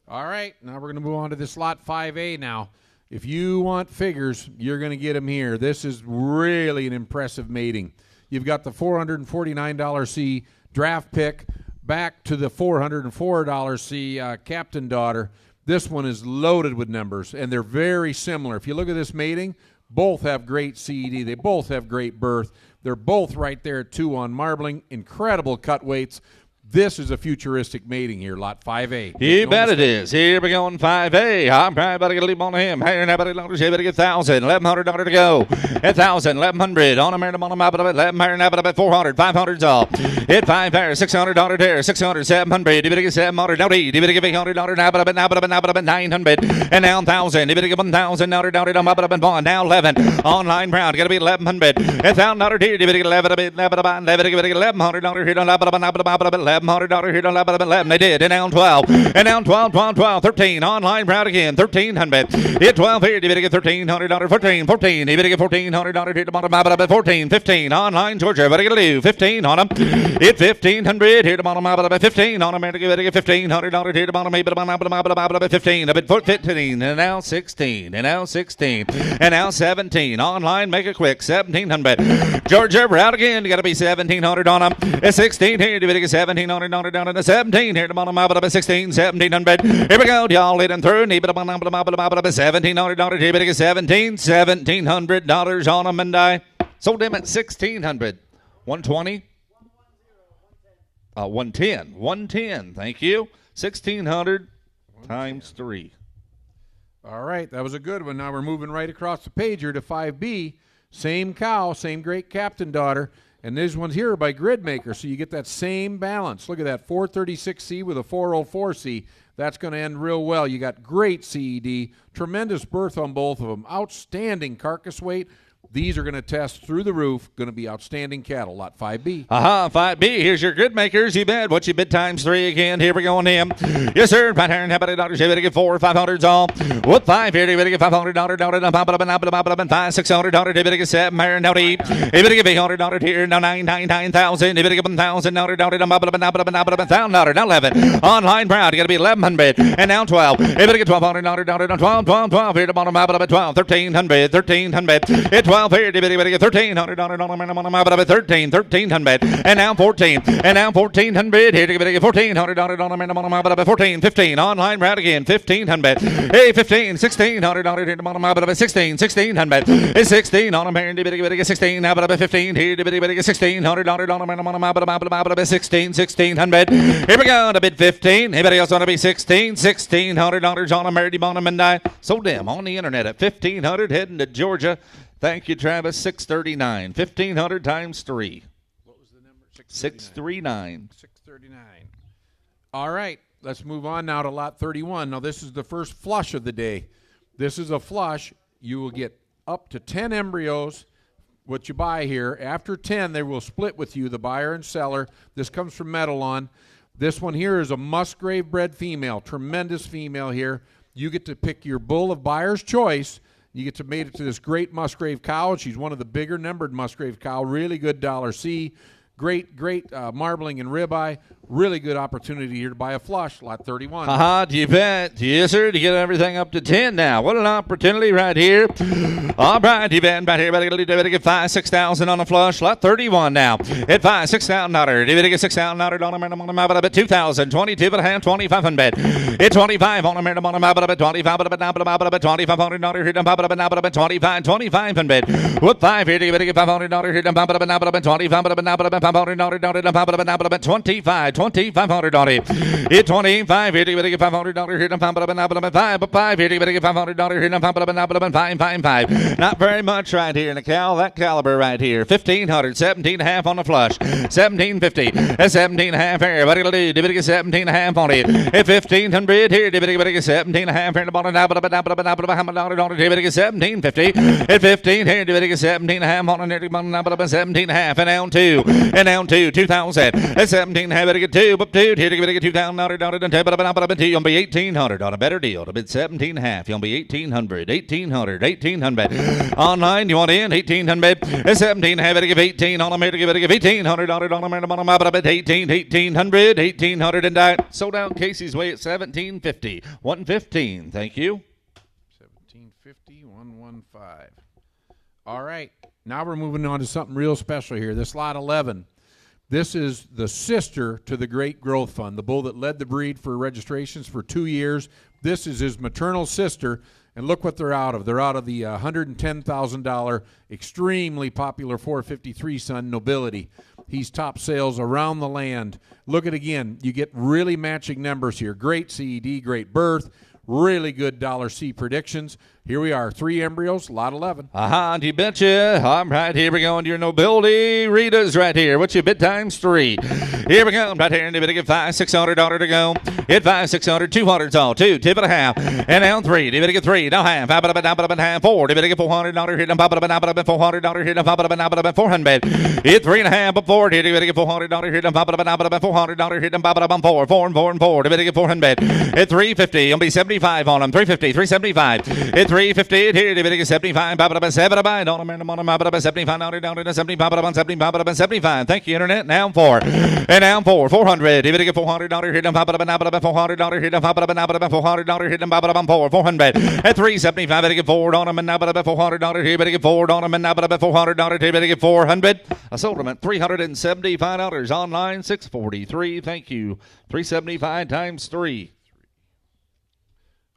All right. Now we're going to move on to this lot 5A now. If you want figures, you're going to get them here. This is really an impressive mating. You've got the $449 C draft pick back to the $404 C captain daughter. This one is loaded with numbers, and they're very similar. If you look at this mating, both have great CED. They both have great birth. They're both right there at 2 on marbling. Incredible cut weights. This is a futuristic mating here, lot 5A. You bet it is. Here we go on 5A. I'm probably about to get a leap on him. Hey, everybody, you better get $1,000, $1,100 to go. $1,000, $1,100 on American on the map. $1,100, $400, $500's off. Hit 5 there, $600 there, $600, $700. You better get $700. No need. You better get $800 now, but $900 and now $1,000. You better get $1,000 now 11 online round. Got to be $1,100. $1,000 here. You better get $1100 here. $1,100 here to 11. They did. And now 12. And now 12. 13. Online round again. 1,300. Hit 12 here. You better get $1,300. 14. You better get $1,400 here to bottom. 14. 15. Online Georgia. Better get a do. 15 on them. Hit 1,500 here to bottom. 15 on them. Better get $1,500 here to bottom. 15. A bit 15. And now 16. And now 16. And now 17. Online. Make it quick. 1,700. Georgia round again. You got to be 1,700 on them. It's 16 here. You better get $1,700 down to the 17 here to bottom of 16, 1,700. Here we go, y'all leading through. $1,700. Here we get $1,700 on them, and I sold them at $1,600. 120. 110. 110. Thank you. 1,600 times 3. All right, that was a good one. Now we're moving right across the page here to 5B. Same cow, same great captain daughter. And this one's here by Gridmaker, so you get that same balance. Look at that, 436C with a 404C. That's going to end real well. You got great CED, tremendous birth on both of them, outstanding carcass weight. These are going to test through the roof. Going to be outstanding cattle. Lot 5B. 5B. Here's your grid makers. You bet. What's your bid times 3 again? Here we go on him. Yes, sir. How about $8? You better get 4 500s all. Whoop, 5 here. You better get $500 down to 5 $600. You better get 7 here. Now 8. You better get $800 here. Now 9,000. You better get $1,000 down to $1,000. Now 11. Online Brown. You got to be 1,100. And now 12. You better get $1,200 down to 12. Here to bottom 12. 1,300. 12 here, you better get $1,300 on 1,300, and now 14, and now 1,400 here, you better get $1,400 on 14, 15 online round again, 1,500, hey 15, $1,600 here to bottom 16, 1,600, it's 16 on them here, you better get 16 now, but 15 here, you better get $1,600 on 16, 1,600. Here we go to bid 15. Anybody else want to be 16? $1,600 on them here, you bottom, and I sold them on the internet at $1,500 heading to Georgia. Thank you, Travis. 639. 1,500 times 3. What was the number? 639. 639. All right. let's move on now to lot 31. Now, this is the first flush of the day. This is a flush. You will get up to 10 embryos, what you buy here. After 10, they will split with you, the buyer and seller. This comes from Metalon. This one here is a Musgrave bred female, tremendous female here. You get to pick your bull of buyer's choice. You get to mate it to this great Musgrave cow. She's one of the bigger numbered Musgrave cow, really good $C. Great marbling and ribeye. Really good opportunity here to buy a flush, lot 31. Do you bet? Yes, sir. To get everything up to 10 now. What an opportunity right here. All right, you bet right here. Better get 5,000-6,000 on a flush. Lot 31 now. At $5,000-6,000. You better get $6,000 on a map at 2,000. 22 but a half, 2,500. It's 25 on a map at 25 but $2,500. Here to pop it up at 25, 2,500. With 5 here, you better get $500 here to pop it up at 25 but $500 25. $2,500. It's 25 here. You better get $500 here to pump up and 5. But 5 here. You better get $500 here to pump up and 5. Not very much right here in a cow. That caliber right here. 1,500. 17.5 on the flush. 1,750. That's 17.5 here. What it'll do? You better get 17.5 on it. At 1,500 here. You better get 17.5 here. The bottom $100. You better get 1,750. At 15 here. You better get 17.5 on it. 17.5 and down 2. And down 2. 2,000. That's 17.5. Better get 2, but 2, here to get $2,000, you'll be 1,800 on a better deal. To bid 17.5, you'll be 1,800. Online, you want in 1,800. 17.5, better give 18 on them. Here to give $1,800 on them. 1,800, and that sold out Casey's way at 1,750, 115. Thank you. 1,750, 115. All right, now we're moving on to something real special here. This lot 11. This is the sister to the Great Growth Fund, the bull that led the breed for registrations for 2 years. This is his maternal sister, and look what they're out of. They're out of the $110,000 extremely popular 453 son Nobility. He's top sales around the land. Look at again. You get really matching numbers here. Great CED, great birth, really good $C predictions. Here we are, 3 embryos, lot 11. You betcha. All right, here we go into your Nobility Rita's right here. What's your bid times 3? Here we go, right here, and you better get $500-600 to go. Hit 500-600, 200's all, 2, tip and a half, and down 3. You better get 3, down half, down half, 4. You better get $400 here, down $400 here, down $400. Hit 3.5, but 4. You better get $400 here, down $400 here, down 4, 4 and 4. You better get 400. Hit 350, you'll be 75 on them, 350, 375. Hit 350 here, you better get 75, 75, don't remember, 75, down to 75, 75. Thank you, Internet. Now 4, and now 400. You better get $400 here, down $400 here, down $400 here, down 400. At 375, better get 4 on them, and now $400 here, better get 4 on them, and now $400 here, better get 400. I sold them at $375 online, 643. Thank you. 375 times 3.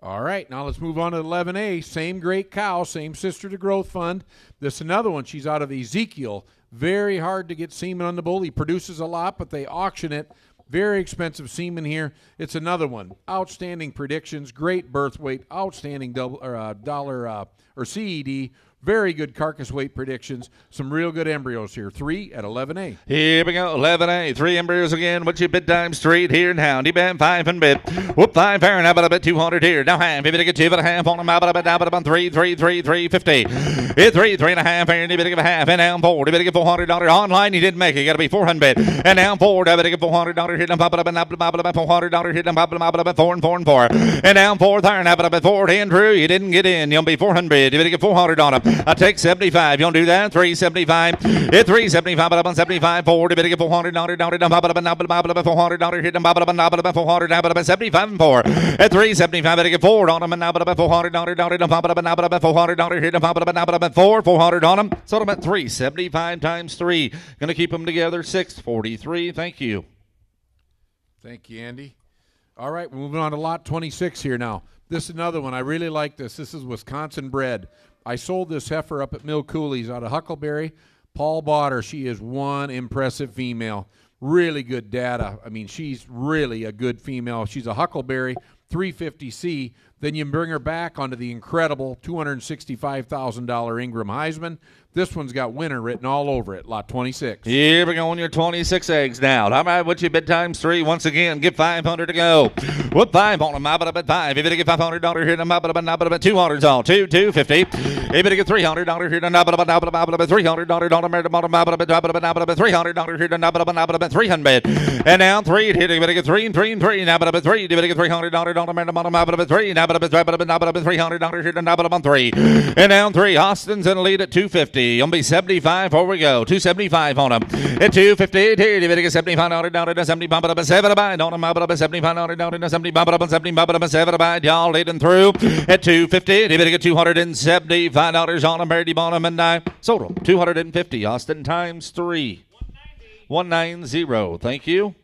All right, now let's move on to 11A. Same great cow, same sister to Growth Fund. This is another one. She's out of Ezekiel. Very hard to get semen on the bull. He produces a lot, but they auction it. Very expensive semen here. It's another one. Outstanding predictions, great birth weight, outstanding CED. Very good carcass weight predictions. Some real good embryos here. 3 at 11A. Here we go. 11A. 3 embryos again. What's your bid times 3 here now? You bet 5 and bid. Whoop 5 fair and how about a bit 200 here. Now half. You better get 2 and a half on them. How about a bit down about 350. Hit 3.5 fair and you better give a half. And down 4. You better get $400 online. You didn't make it. You got to be 400. And down 4. You better get $400 here. Down $400 here. Down 4 and 4. And down 4 there. And how about a bit 4 Andrew? You didn't get in. You'll be 400. You better get 400 on them. I take 75. You don't do that. 375. Hit 375. But up on 75. 4. You better get $400. $400 hit them. $400. 75 and 4. At 375. Better get 4 on them. And now $400. $400 hit them. $400 on them. Sold them at 375 times 3. Gonna keep them together. 643. Thank you. Thank you, Andy. All right, we're moving on to lot 26 here now. This is another one. I really like this. This is Wisconsin bred. I sold this heifer up at Mill Cooley's out of Huckleberry. Paul bought her. She is one impressive female. Really good data. I mean, she's really a good female. She's a Huckleberry 350C. Then you bring her back onto the incredible $265,000 Ingram Heisman. This one's got winner written all over it, lot 26. Here we go on your 26 eggs now. All right, what's your bid times 3? Once again, get 500 to go. What 5 on them? I bet 5. If you get $500 here, I'm about 200's all. 250. If you get $300 here, I'm about $300 on $300 here, I'm about 300. And now 3. Here you get 3 and 3 and 3. Now about 3. You get $300 on about 3. Now about $300 here, I'm about 3. And now 3. Austin's in the lead at 250. Gonna be 75. Here we go. 275 on him. At 250. Here you get $75 down to 70. Bump it up at 7 on him. Bump it up at $75 down to 70. Bump it up at 70. Bump it up at 7. Y'all leading through at 250. You better get $275 on him. Brady Bonham and I sold him 250. Austin times 3. 190. Thank you.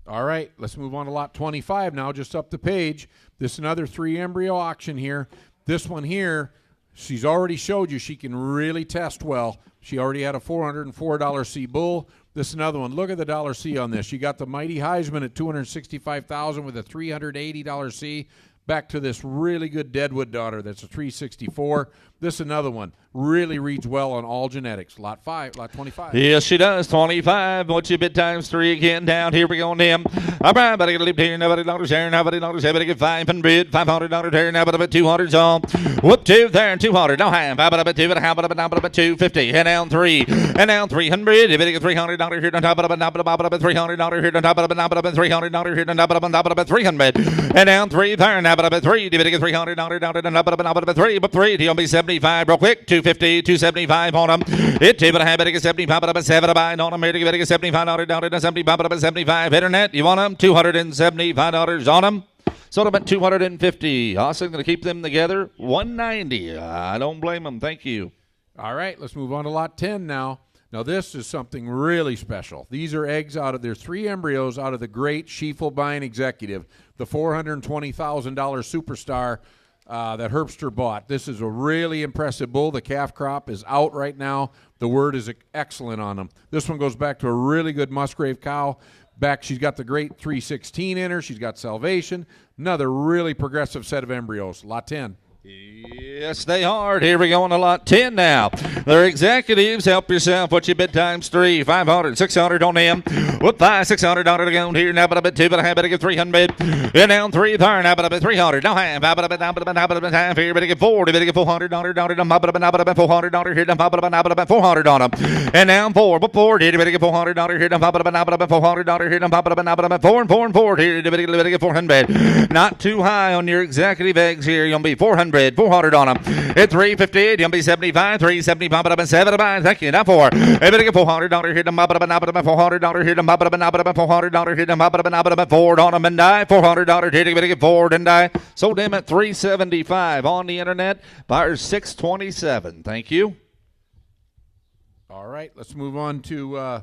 All right, let's move on to lot 25 now, just up the page. This is another 3 embryo auction here. This one here, she's already showed you she can really test well. She already had a $404 C bull. This is another one. Look at the dollar C on this. You got the mighty Heisman at $265,000 with a $380 C. Back to this really good Deadwood daughter that's a $364. This is another one. Really reads well on all genetics. Lot 25. Yes, she does. 25. What's your bid times 3 again down? Here we go on him. All right, better get a leap here. Nobody dollars here. Nobody dollars here. Better get $500 here. Now, but 200's on. Whoop, 2 there and 200. No half. How about 2? How about 250? And down 3. And down 300. You better get $300 here. On top of $300 here. On top of $300 here. On top of 300. And down 3 there. Now, but 3. You better get $300 down to $3. But 3. He'll be 75 real quick. 250, 275 on them. It too, but I better get 75 up at 7 on them. Here to get $75 down to 75 up at 75. Internet, you want them? $275 on them. Sold them at 250. Austin going to keep them together. 190. I don't blame them. Thank you. All right, let's move on to lot 10 now. Now, this is something really special. These are eggs out of, there's 3 embryos out of the great Schiefelbein Executive, the $420,000 superstar that Herbster bought. This is a really impressive bull. The calf crop is out right now. The word is excellent on them. This one goes back to a really good Musgrave cow. Back, she's got the great 316 in her. She's got Salvation. Another really progressive set of embryos. Lot 10. Yes, they are. Here we go on to lot 10 now. They're executives. Help yourself. What's your bid times 3? 500, 600 on them. Whoop, $600 to go here. Now, but a bit 2, but I have to get 300. And down 3 there. Now, but a bit 300. No half. Now, but a bit half here. Better get 40. Better get $400 down to them. But a $400 here. But a 400 on them. And down 4. But 4. Here. Better get $400 here. But a $400 here. But a 4 and 4 and 4 here. Better get 400. Not too high on your executive eggs here. You'll be 400 on them. At 350, you'll be 75, 370, pump it up and 7 buy. Thank you. Now 4. Hey, better get $400 here. Pump it up and $400 here. Pump it up and $400 here. Pump it up and Ford on them and die. $400 here. Better get Ford and die. Sold them at 375 on the internet. Buyers 627. Thank you. All right, let's move on to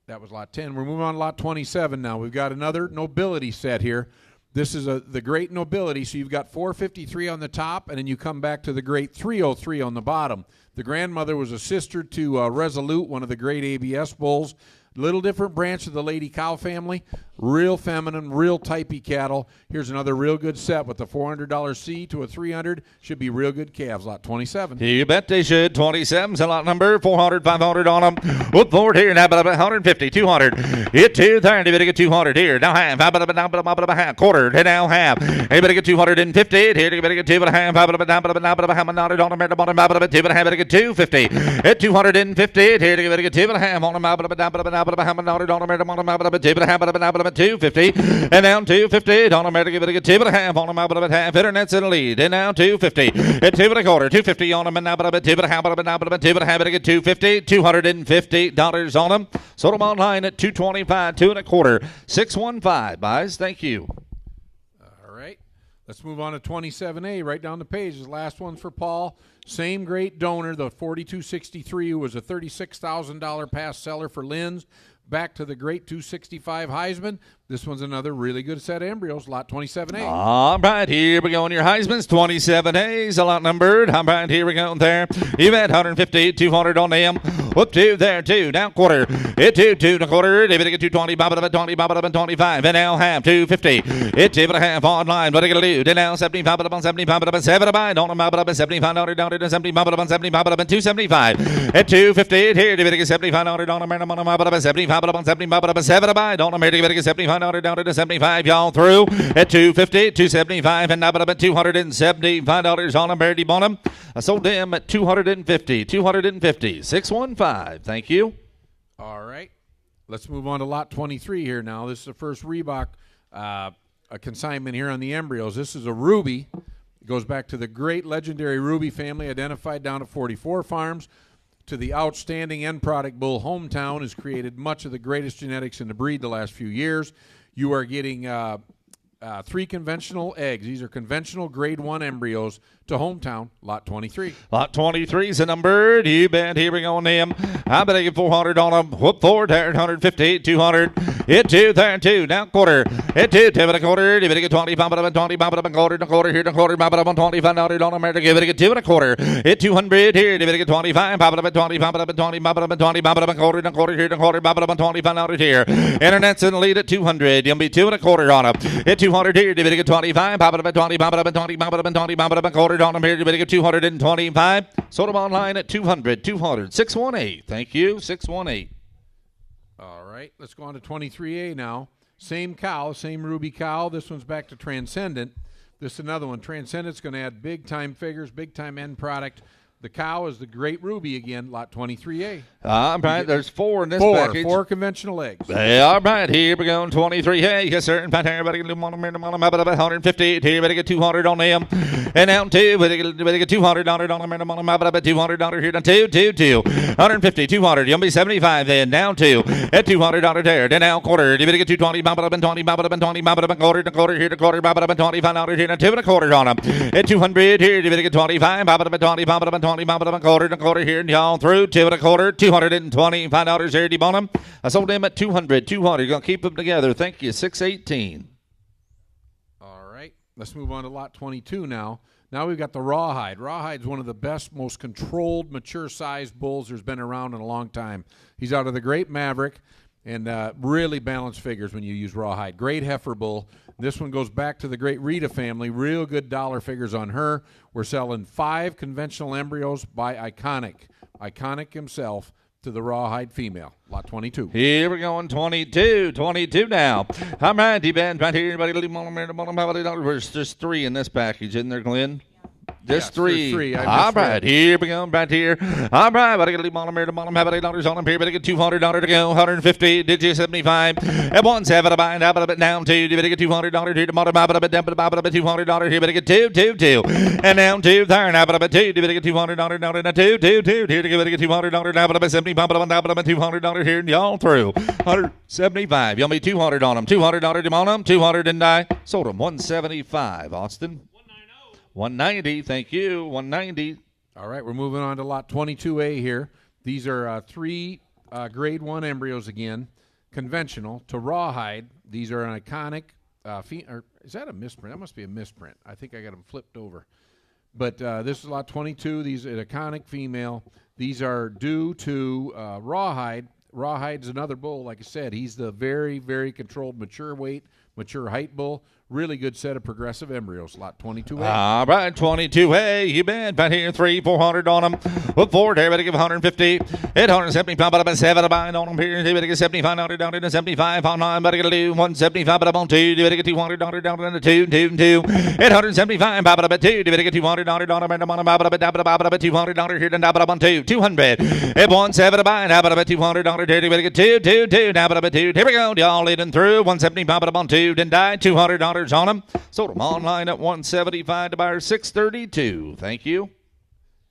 that was lot 10. We're moving on to lot 27 now. We've got another nobility set here. This is the great nobility, so you've got 453 on the top, and then you come back to the great 303 on the bottom. The grandmother was a sister to Resolute, one of the great ABS bulls. Little different branch of the Lady Cow family. Real feminine, real typey cattle. Here's another real good set with the $400 C to a 300. Should be real good calves. Lot 27. You bet they should. 27's a lot number. 400, 500 on them. Whoop, forward here. Now, about 150, 200. Hit 230. Better get 200 here. Now half. Half. Quarter. Hit now half. Hey, better get 250. Here. Better get 2 and a half. Better get 250. Hit 250. Here. Better get 2 and a half on them. 250 and down 250 on America. Better get 2 and a half on them. Half. Internet's in the lead. And now 250. At 2 and a quarter. 250 on them. And now 2 and a half. 2 and a half. Better get 250. $250 on them. Sold them online at 225. 2 and a quarter. 615 buys. Thank you. All right. Let's move on to 27A. Right down the page. This last one's for Paul. Same great donor, the 4263, who was a $36,000 pass seller for Lynn's. Back to the great 265 Heisman. This one's another really good set of embryos, lot 27A. All right, here we go on your Heisman's 27A's, a lot numbered. All right, here we go there. You bet 150, 200 on them. Whoop, 2 there, 2, down quarter. Hit 2, 2 and a quarter. David get 220, bob it up, 20, bob it up, 25. And now half, 250. Hit 2 and a half online. What are you going to do? Then now 70, bob it up on 70, bob it up on 7 to buy. Don't bob it up on 75, down to 70, bob it up on 70, bob it up on 275. Hit 250, here, David get 75, down to bob it up on 70, bob it up on 70, bob it up on 7 to buy. Don't David get 75, down to 75. Y'all through at 250, 275, and now up at $275 on them. Barry Bonham. I sold them at 250, 250, 615. Thank you. All right. Let's move on to lot 23 here now. This is the first Reebok a consignment here on the embryos. This is a Ruby. It goes back to the great legendary Ruby family, identified down at 44 Farms, to the outstanding end product bull Hometown, has created much of the greatest genetics in the breed the last few years. You are getting 3 conventional eggs. These are conventional grade 1 embryos to Hometown, lot 23. Lot 23 is a numbered. You bet. Here we go on them. I bet I get 400 on them. Whoop, 4 there, 150, 200. Hit 2 there, 2, down quarter. Hit 2, 2 and a quarter. Give it a get 20, bump it up, 20, bump it up, and quarter, here, the quarter, bump it up on 25 on America. Give it a get 2 and a quarter. Hit 200 here. Give it a get 25, bump it up at 20, bump it up at 20, bump it up at 20, bump it up, and quarter, here, the quarter, bump it up on 25 out here. Internet's in the lead at 200. You'll be 2 and a quarter on them. Hit 200 here. Give it a get 25, bump it up at 20, bump it up at 20, bump it up at 20, bump it up, and quarter on them here. Give it a get 225. Sold them online at 200, 618. Thank you, 618. All right, let's go on to 23A now. Same cow, same Ruby cow. This one's back to Transcendent. This is another one. Transcendent's going to add big-time figures, big-time end product. The cow is the great Ruby again, lot 23A. All right, there's 4 in this package. 4 conventional eggs. All right, here we go, 23A. Yes, sir. And everybody can do them on them, about 150. Here, we get 200 on them. And down 2, we get $200 on them, about $200 here, down 2. 150, 200. You'll be 75 then, down 2. At $200 there. Then down quarter. You get 220, bump it up and 20, bump it up and 20, bump it up and quarter, here, the quarter, bump it up and $25 here, down 2 and a quarter on them. At 200 here, you get 25, bump it up and 20, bump it up and 20. Bump it up a quarter here, and y'all through 2 and a quarter, $225 there, D-Bonham. I sold them at 200. You're going to keep them together. Thank you, 618. All right, let's move on to lot 22 now. Now we've got the Rawhide. Rawhide's one of the best, most controlled, mature-sized bulls there's been around in a long time. He's out of the great Maverick, and really balanced figures when you use Rawhide. Great heifer bull. This one goes back to the great Rita family. Real good dollar figures on her. We're selling 5 conventional embryos by Iconic himself, to the Rawhide female, lot 22. Here we go on 22 now. All right, D-Band, right here. There's just 3 in this package, isn't there, Glenn? Just 3. All right, here we go, right here. All right, but I got to leave on them here. The bottom have $8 on them here, but I get $200 to go. 150, did you 75? At 170 to buy, and up it down 2. Did I get $200 here? The bottom up it down, but up at $200 here, but I get 2. And down 2 there, and up at 2. Did I get $200 down to 2? Here to give it a $200 down, but up at 70, bump it up and down, but up at $200 here, and y'all through. 175. Y'all made $200 on them. $200 on them. 200 and I sold them. 175. Austin. 190, thank you, 190. All right, we're moving on to lot 22A here. These are 3 grade 1 embryos again, conventional, to Rawhide. These are an Iconic, or is that a misprint? That must be a misprint. I think I got them flipped over. But this is lot 22. These are Iconic female. These are due to Rawhide. Rawhide's another bull, like I said. He's the very, very controlled mature weight, mature height bull. Really good set of progressive embryos, lot 22A. All right, 22A, you bet. Right here, 400 on them. Whoop, 4 there, better give 150. 870, pop it up at 7 to bind on them here. They better get $75 down to 75 on 9, better get a do 175, but up on 2. You better get $200 down to 2. 875, pop it up at 2. You better get $200 down to pop it up at $200 here, then pop it up on 2. 200. At 170 to bind, pop it up at $200 there. You better get 2. Pop it up at 2. Here we go, y'all leading through. 170, pop it up on 2, then die. $200 on them. Sold them online at 175 to buyer 632. Thank you.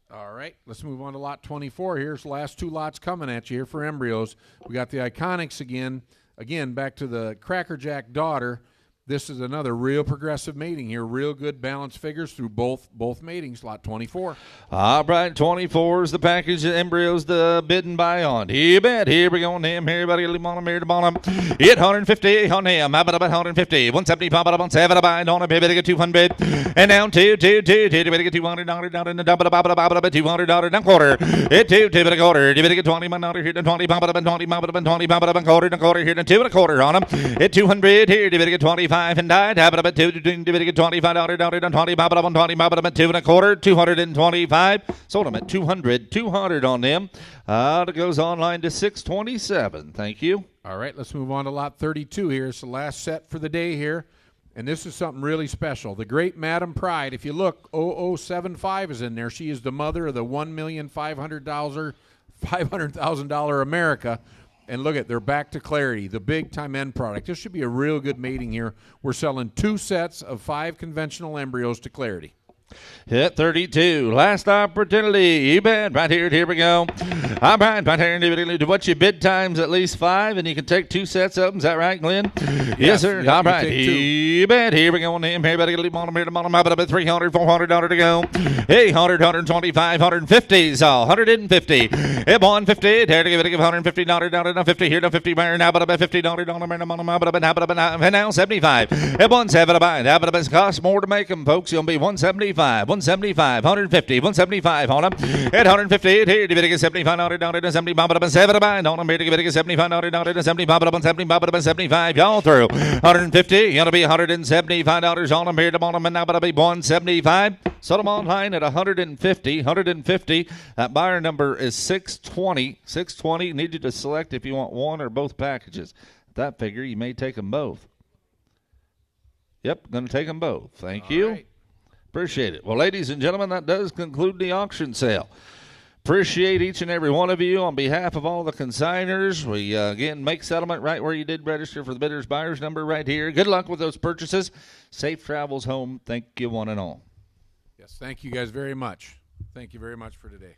All right, let's move on to lot 24. Here's the last 2 lots coming at you here for embryos. We got the Iconics again. Again, back to the Cracker Jack daughter. This is another real progressive mating here. Real good balanced figures through both matings. Lot 24. All right, 24 is the package. The embryos, the bid and buy on. You bet. Here we go on him. Everybody leave on him. Here to bottom. 850 on him. How about 150? 170. Pop it up on 7. Buy on him. Maybe get 200. And down two. Maybe get $200 down in the double $200 down quarter. It two a quarter. Maybe get 20 $1 here to 20. Pop it up and 20. Pop it up and 20. Pop it up and quarter here to 2 1/4 on him. It 200 here. Maybe get 25 and died. Have it up at 2. Maybe get $25 down in 20. Pop it up on 20. Pop it up at 2 1/4. 225. Sold them at 200. 200 on them. It goes online to 627. Thank you. All right, let's move on to lot 32 here. It's the last set for the day here. And this is something really special. The great Madam Pride. If you look, 0075 is in there. She is the mother of the $1,500,000 America. And look at, they're back to Clarity, the big-time end product. This should be a real good mating here. We're selling 2 sets of 5 conventional embryos to Clarity. Hit 32. Last opportunity. You bet. Right here. Here we go. All right. Right here. What you bid times at least 5, and you can take 2 sets of them. Is that right, Glenn? Yes, sir. Yep, all right. You bet. Here we go on him. Everybody leave on him here to bottom. How about $300, $400 to go? Hey, 100, 125, 150. So 150. Hey, 150. There to give $150 down to 50 here to 50. Now about $50 down to now 75. Hey, 170 buy. How about it costs more to make them, folks? You'll be 175. 175, 150, 175 on them. At 158 here, you better get $75 down to 70, pop it up and 7 on them. Here to get $75 down to 70, pop it up and 70, pop it up and 75. Y'all through 150, gonna be $175 on them. Here to bottom, and now it'll be 175. Sold them online at 150, 150. That buyer number is 620. 620. Need you to select if you want one or both packages. At that figure, you may take them both. Yep, gonna take them both. Thank you. Right. Appreciate it. Well, ladies and gentlemen, that does conclude the auction sale. Appreciate each and every one of you on behalf of all the consigners. We, again, make settlement right where you did register for the bidder's buyer's number right here. Good luck with those purchases. Safe travels home. Thank you one and all. Yes, thank you guys very much. Thank you very much for today.